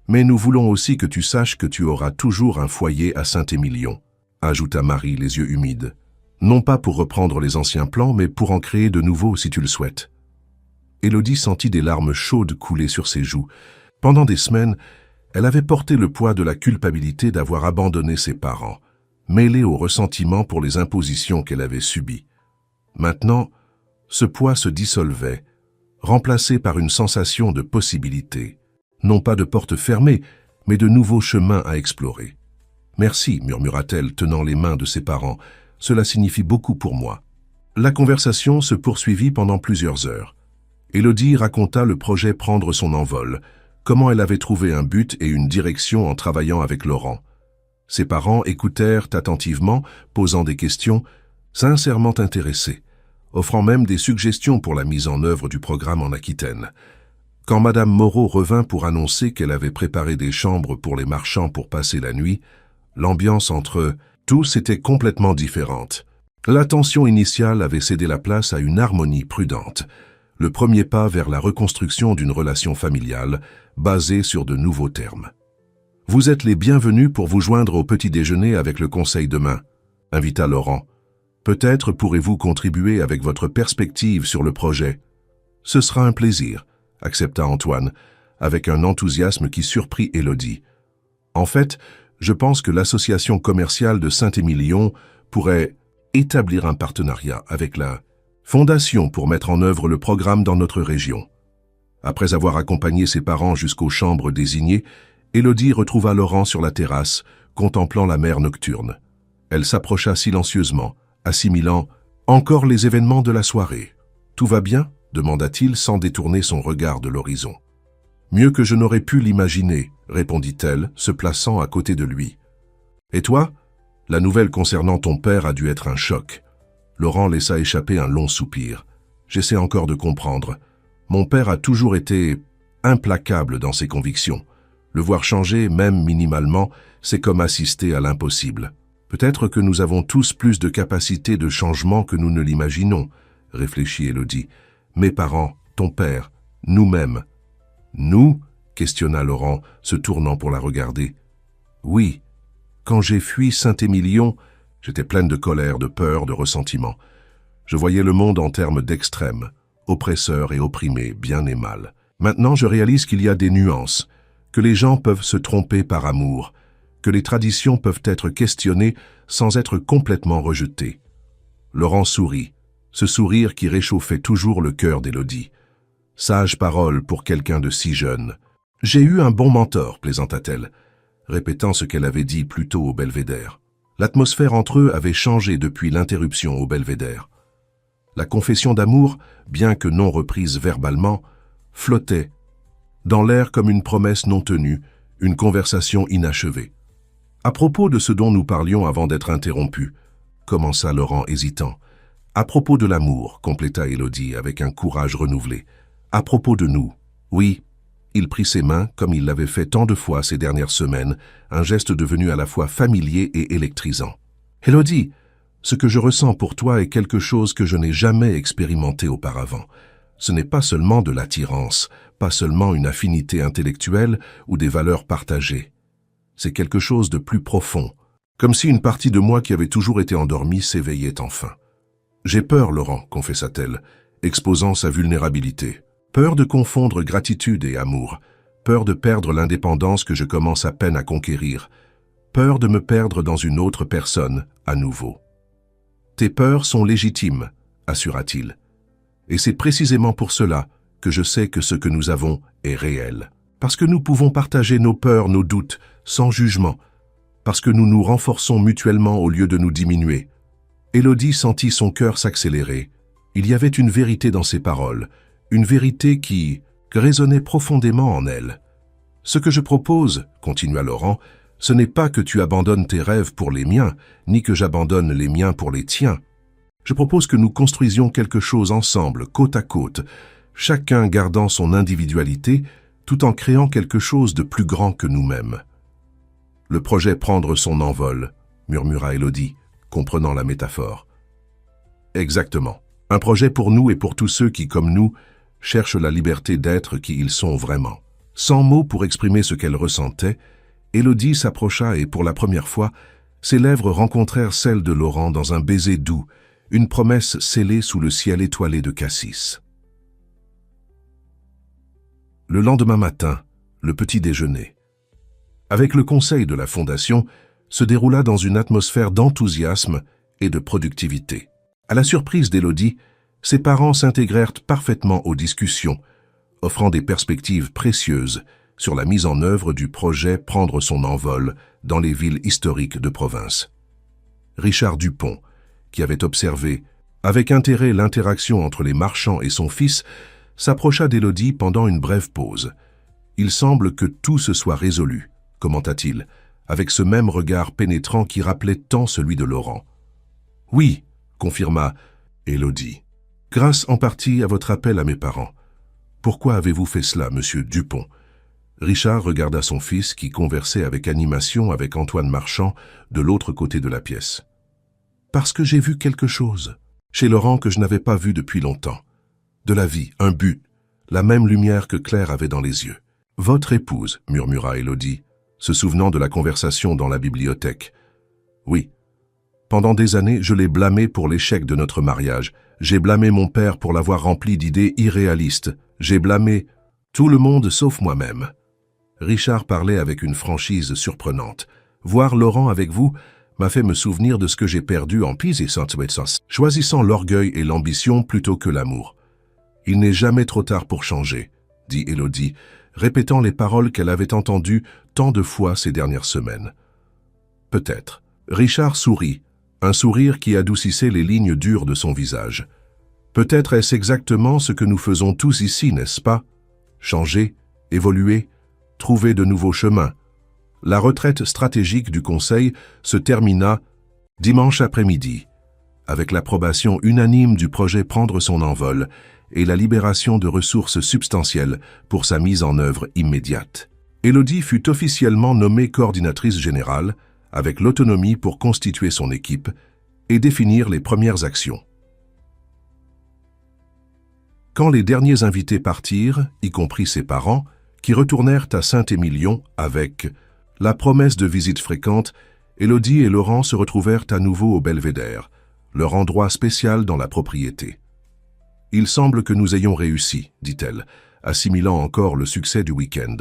Speaker 1: Mais nous voulons aussi que tu saches que tu auras toujours un foyer à Saint-Émilion, » ajouta Marie les yeux humides. Non pas pour reprendre les anciens plans, mais pour en créer de nouveaux si tu le souhaites. Élodie sentit des larmes chaudes couler sur ses joues. Pendant des semaines, elle avait porté le poids de la culpabilité d'avoir abandonné ses parents, mêlé au ressentiment pour les impositions qu'elle avait subies. Maintenant, ce poids se dissolvait, remplacé par une sensation de possibilité. Non pas de portes fermées, mais de nouveaux chemins à explorer. « Merci » murmura-t-elle, tenant les mains de ses parents. « Cela signifie beaucoup pour moi. » La conversation se poursuivit pendant plusieurs heures. Élodie raconta le projet prendre son envol, comment elle avait trouvé un but et une direction en travaillant avec Laurent. Ses parents écoutèrent attentivement, posant des questions, sincèrement intéressé, offrant même des suggestions pour la mise en œuvre du programme en Aquitaine. Quand Madame Moreau revint pour annoncer qu'elle avait préparé des chambres pour les marchands pour passer la nuit, l'ambiance entre eux tous était complètement différente. La tension initiale avait cédé la place à une harmonie prudente, le premier pas vers la reconstruction d'une relation familiale basée sur de nouveaux termes. « Vous êtes les bienvenus pour vous joindre au petit déjeuner avec le conseil demain », invita Laurent. « Peut-être pourrez-vous contribuer avec votre perspective sur le projet. »« Ce sera un plaisir », accepta Antoine, avec un enthousiasme qui surprit Élodie. « En fait, je pense que l'association commerciale de Saint-Émilion pourrait établir un partenariat avec la Fondation pour mettre en œuvre le programme dans notre région. » Après avoir accompagné ses parents jusqu'aux chambres désignées, Élodie retrouva Laurent sur la terrasse, contemplant la mer nocturne. Elle s'approcha silencieusement, assimilant encore les événements de la soirée. « Tout va bien ?» demanda-t-il sans détourner son regard de l'horizon. « Mieux que je n'aurais pu l'imaginer », répondit-elle, se plaçant à côté de lui. « Et toi ? La nouvelle concernant ton père a dû être un choc. » Laurent laissa échapper un long soupir. « J'essaie encore de comprendre. Mon père a toujours été implacable dans ses convictions. Le voir changer, même minimalement, c'est comme assister à l'impossible. Peut-être que nous avons tous plus de capacité de changement que nous ne l'imaginons, réfléchit Élodie. Mes parents, ton père, nous-mêmes. Nous ? Questionna Laurent, se tournant pour la regarder. Oui. Quand j'ai fui Saint-Émilion, j'étais pleine de colère, de peur, de ressentiment. Je voyais le monde en termes d'extrêmes, oppresseur et opprimé, bien et mal. Maintenant, je réalise qu'il y a des nuances, que les gens peuvent se tromper par amour, que les traditions peuvent être questionnées sans être complètement rejetées. Laurent sourit, ce sourire qui réchauffait toujours le cœur d'Élodie. Sage parole pour quelqu'un de si jeune. « J'ai eu un bon mentor », plaisanta-t-elle, répétant ce qu'elle avait dit plus tôt au belvédère. L'atmosphère entre eux avait changé depuis l'interruption au belvédère. La confession d'amour, bien que non reprise verbalement, flottait dans l'air comme une promesse non tenue, une conversation inachevée. « À propos de ce dont nous parlions avant d'être interrompus, » commença Laurent hésitant. « À propos de l'amour, » compléta Élodie avec un courage renouvelé. « À propos de nous, oui. » Il prit ses mains, comme il l'avait fait tant de fois ces dernières semaines, un geste devenu à la fois familier et électrisant. « Élodie, ce que je ressens pour toi est quelque chose que je n'ai jamais expérimenté auparavant. Ce n'est pas seulement de l'attirance, pas seulement une affinité intellectuelle ou des valeurs partagées. C'est quelque chose de plus profond, comme si une partie de moi qui avait toujours été endormie s'éveillait enfin. « J'ai peur, Laurent, » confessa-t-elle, exposant sa vulnérabilité. « Peur de confondre gratitude et amour, peur de perdre l'indépendance que je commence à peine à conquérir, peur de me perdre dans une autre personne, à nouveau. »« Tes peurs sont légitimes, » assura-t-il. « Et c'est précisément pour cela que je sais que ce que nous avons est réel. Parce que nous pouvons partager nos peurs, nos doutes, sans jugement. Parce que nous nous renforçons mutuellement au lieu de nous diminuer. » Élodie sentit son cœur s'accélérer. Il y avait une vérité dans ses paroles, une vérité qui résonnait profondément en elle. « Ce que je propose, » continua Laurent, « ce n'est pas que tu abandonnes tes rêves pour les miens, ni que j'abandonne les miens pour les tiens. Je propose que nous construisions quelque chose ensemble, côte à côte, chacun gardant son individualité, tout en créant quelque chose de plus grand que nous-mêmes. » « Le projet prendre son envol, » murmura Élodie, comprenant la métaphore. « Exactement. Un projet pour nous et pour tous ceux qui, comme nous, cherchent la liberté d'être qui ils sont vraiment. » Sans mots pour exprimer ce qu'elle ressentait, Élodie s'approcha et, pour la première fois, ses lèvres rencontrèrent celles de Laurent dans un baiser doux, une promesse scellée sous le ciel étoilé de cassis. Le lendemain matin, le petit déjeuner, avec le conseil de la Fondation, se déroula dans une atmosphère d'enthousiasme et de productivité. À la surprise d'Élodie, ses parents s'intégrèrent parfaitement aux discussions, offrant des perspectives précieuses sur la mise en œuvre du projet Prendre son envol dans les villes historiques de province. Richard Dupont, qui avait observé avec intérêt l'interaction entre les marchands et son fils, s'approcha d'Élodie pendant une brève pause. « Il semble que tout se soit résolu », commenta-t-il, avec ce même regard pénétrant qui rappelait tant celui de Laurent. « Oui », confirma Élodie. Grâce en partie à votre appel à mes parents. Pourquoi avez-vous fait cela, monsieur Dupont? Richard regarda son fils qui conversait avec animation avec Antoine Marchand de l'autre côté de la pièce. Parce que j'ai vu quelque chose, chez Laurent que je n'avais pas vu depuis longtemps. De la vie, un but, la même lumière que Claire avait dans les yeux. Votre épouse, murmura Élodie, se souvenant de la conversation dans la bibliothèque. Oui. Pendant des années, je l'ai blâmé pour l'échec de notre mariage. J'ai blâmé mon père pour l'avoir rempli d'idées irréalistes. J'ai blâmé tout le monde sauf moi-même. Richard parlait avec une franchise surprenante. Voir Laurent avec vous m'a fait me souvenir de ce que j'ai perdu en choisissant l'orgueil et l'ambition plutôt que l'amour. Il n'est jamais trop tard pour changer, dit Élodie, répétant les paroles qu'elle avait entendues tant de fois ces dernières semaines. Peut-être. Richard sourit, un sourire qui adoucissait les lignes dures de son visage. Peut-être est-ce exactement ce que nous faisons tous ici, n'est-ce pas? Changer, évoluer, trouver de nouveaux chemins. La retraite stratégique du Conseil se termina dimanche après-midi, avec l'approbation unanime du projet Prendre son envol et la libération de ressources substantielles pour sa mise en œuvre immédiate. Élodie fut officiellement nommée coordinatrice générale, avec l'autonomie pour constituer son équipe et définir les premières actions. Quand les derniers invités partirent, y compris ses parents, qui retournèrent à Saint-Émilion avec la promesse de visites fréquentes, Élodie et Laurent se retrouvèrent à nouveau au Belvédère, leur endroit spécial dans la propriété. « Il semble que nous ayons réussi, dit-elle, assimilant encore le succès du week-end.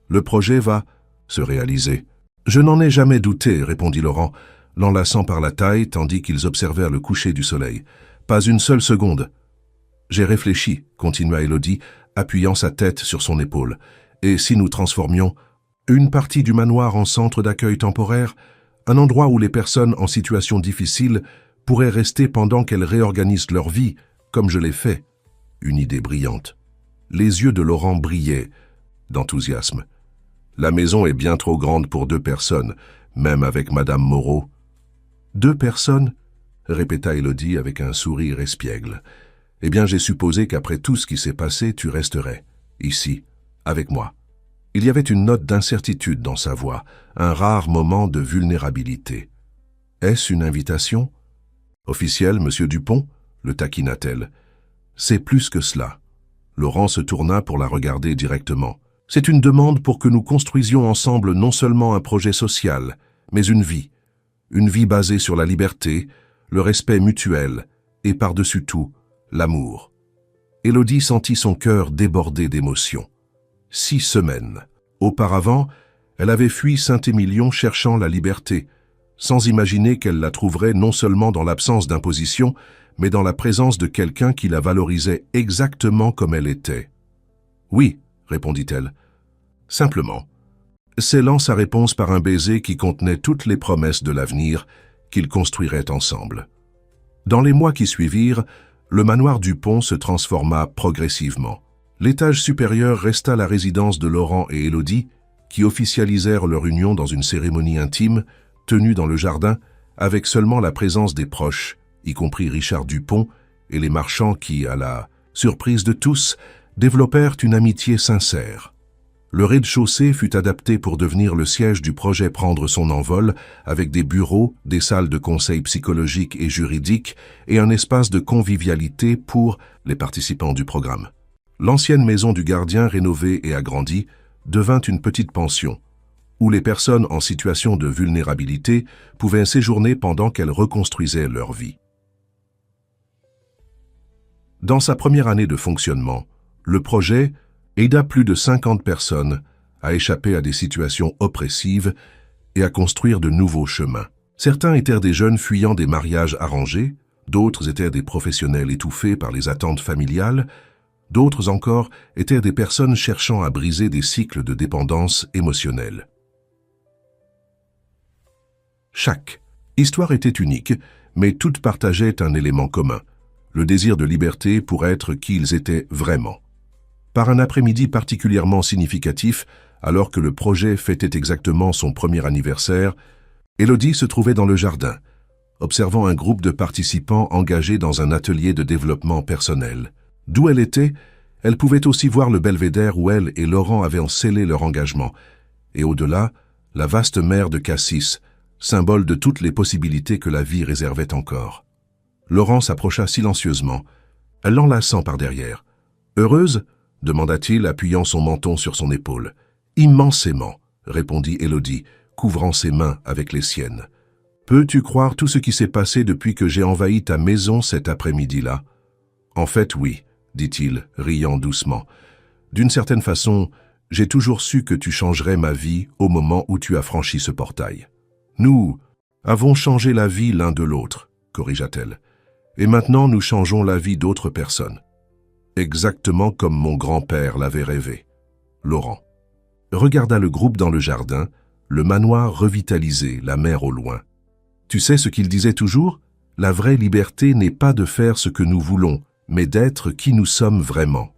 Speaker 1: Le projet va se réaliser. Je n'en ai jamais douté, répondit Laurent, l'enlaçant par la taille tandis qu'ils observèrent le coucher du soleil. Pas une seule seconde. J'ai réfléchi, continua Élodie, appuyant sa tête sur son épaule. Et si nous transformions une partie du manoir en centre d'accueil temporaire, un endroit où les personnes en situation difficile pourraient rester pendant qu'elles réorganisent leur vie, comme je l'ai fait. Une idée brillante. Les yeux de Laurent brillaient d'enthousiasme. La maison est bien trop grande pour 2 personnes, même avec Madame Moreau. 2 personnes, répéta Élodie avec un sourire espiègle. Eh bien, j'ai supposé qu'après tout ce qui s'est passé, tu resterais, ici, avec moi. Il y avait une note d'incertitude dans sa voix, un rare moment de vulnérabilité. Est-ce une invitation? Officielle, monsieur Dupont, le taquina-t-elle. C'est plus que cela. Laurent se tourna pour la regarder directement. C'est une demande pour que nous construisions ensemble non seulement un projet social, mais une vie basée sur la liberté, le respect mutuel et par-dessus tout, l'amour. Élodie sentit son cœur déborder d'émotion. 6 semaines. Auparavant, elle avait fui Saint-Émilion cherchant la liberté, sans imaginer qu'elle la trouverait non seulement dans l'absence d'imposition, mais dans la présence de quelqu'un qui la valorisait exactement comme elle était. Oui, répondit-elle. Simplement. Scellant sa réponse par un baiser qui contenait toutes les promesses de l'avenir qu'ils construiraient ensemble. Dans les mois qui suivirent, le manoir Dupont se transforma progressivement. L'étage supérieur resta la résidence de Laurent et Élodie, qui officialisèrent leur union dans une cérémonie intime, tenue dans le jardin, avec seulement la présence des proches, y compris Richard Dupont et les marchands qui, à la surprise de tous, développèrent une amitié sincère. Le rez-de-chaussée fut adapté pour devenir le siège du projet Prendre son envol, avec des bureaux, des salles de conseil psychologique et juridique et un espace de convivialité pour les participants du programme. L'ancienne maison du gardien, rénovée et agrandie, devint une petite pension, où les personnes en situation de vulnérabilité pouvaient séjourner pendant qu'elles reconstruisaient leur vie. Dans sa première année de fonctionnement, le projet aida plus de 50 personnes à échapper à des situations oppressives et à construire de nouveaux chemins. Certains étaient des jeunes fuyant des mariages arrangés, d'autres étaient des professionnels étouffés par les attentes familiales, d'autres encore étaient des personnes cherchant à briser des cycles de dépendance émotionnelle. Chaque histoire était unique, mais toutes partageaient un élément commun, le désir de liberté pour être qui ils étaient vraiment. Par un après-midi particulièrement significatif, alors que le projet fêtait exactement son premier anniversaire, Élodie se trouvait dans le jardin, observant un groupe de participants engagés dans un atelier de développement personnel. D'où elle était, elle pouvait aussi voir le belvédère où elle et Laurent avaient scellé leur engagement, et au-delà, la vaste mer de Cassis, symbole de toutes les possibilités que la vie réservait encore. Laurent s'approcha silencieusement, elle l'enlaçant par derrière. « Heureuse ?» demanda-t-il, appuyant son menton sur son épaule. « Immensément !» répondit Élodie, couvrant ses mains avec les siennes. « Peux-tu croire tout ce qui s'est passé depuis que j'ai envahi ta maison cet après-midi-là ?»« En fait, oui, » dit-il, riant doucement. « D'une certaine façon, j'ai toujours su que tu changerais ma vie au moment où tu as franchi ce portail. Nous avons changé la vie l'un de l'autre, corrigea-t-elle. Et maintenant nous changeons la vie d'autres personnes. Exactement comme mon grand-père l'avait rêvé. » Laurent regarda le groupe dans le jardin, le manoir revitalisé, la mer au loin. « Tu sais ce qu'il disait toujours? La vraie liberté n'est pas de faire ce que nous voulons, mais d'être qui nous sommes vraiment. »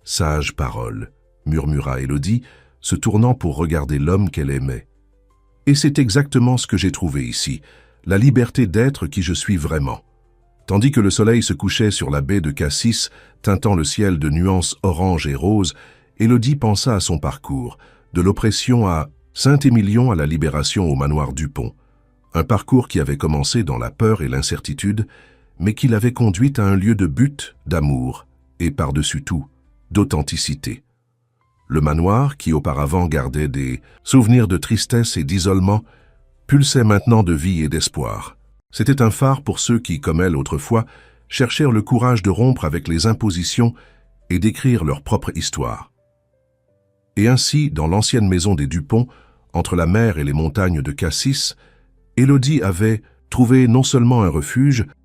Speaker 1: Sage parole, murmura Élodie, se tournant pour regarder l'homme qu'elle aimait. « Et c'est exactement ce que j'ai trouvé ici, la liberté d'être qui je suis vraiment. » Tandis que le soleil se couchait sur la baie de Cassis, teintant le ciel de nuances orange et rose, Élodie pensa à son parcours, de l'oppression à Saint-Émilion à la libération au manoir Dupont. Un parcours qui avait commencé dans la peur et l'incertitude, mais qui l'avait conduite à un lieu de but, d'amour, et par-dessus tout, d'authenticité. Le manoir, qui auparavant gardait des souvenirs de tristesse et d'isolement, pulsait maintenant de vie et d'espoir. C'était un phare pour ceux qui, comme elle autrefois, cherchèrent le courage de rompre avec les impositions et d'écrire leur propre histoire. Et ainsi, dans l'ancienne maison des Dupont, entre la mer et les montagnes de Cassis, Élodie avait trouvé non seulement un refuge,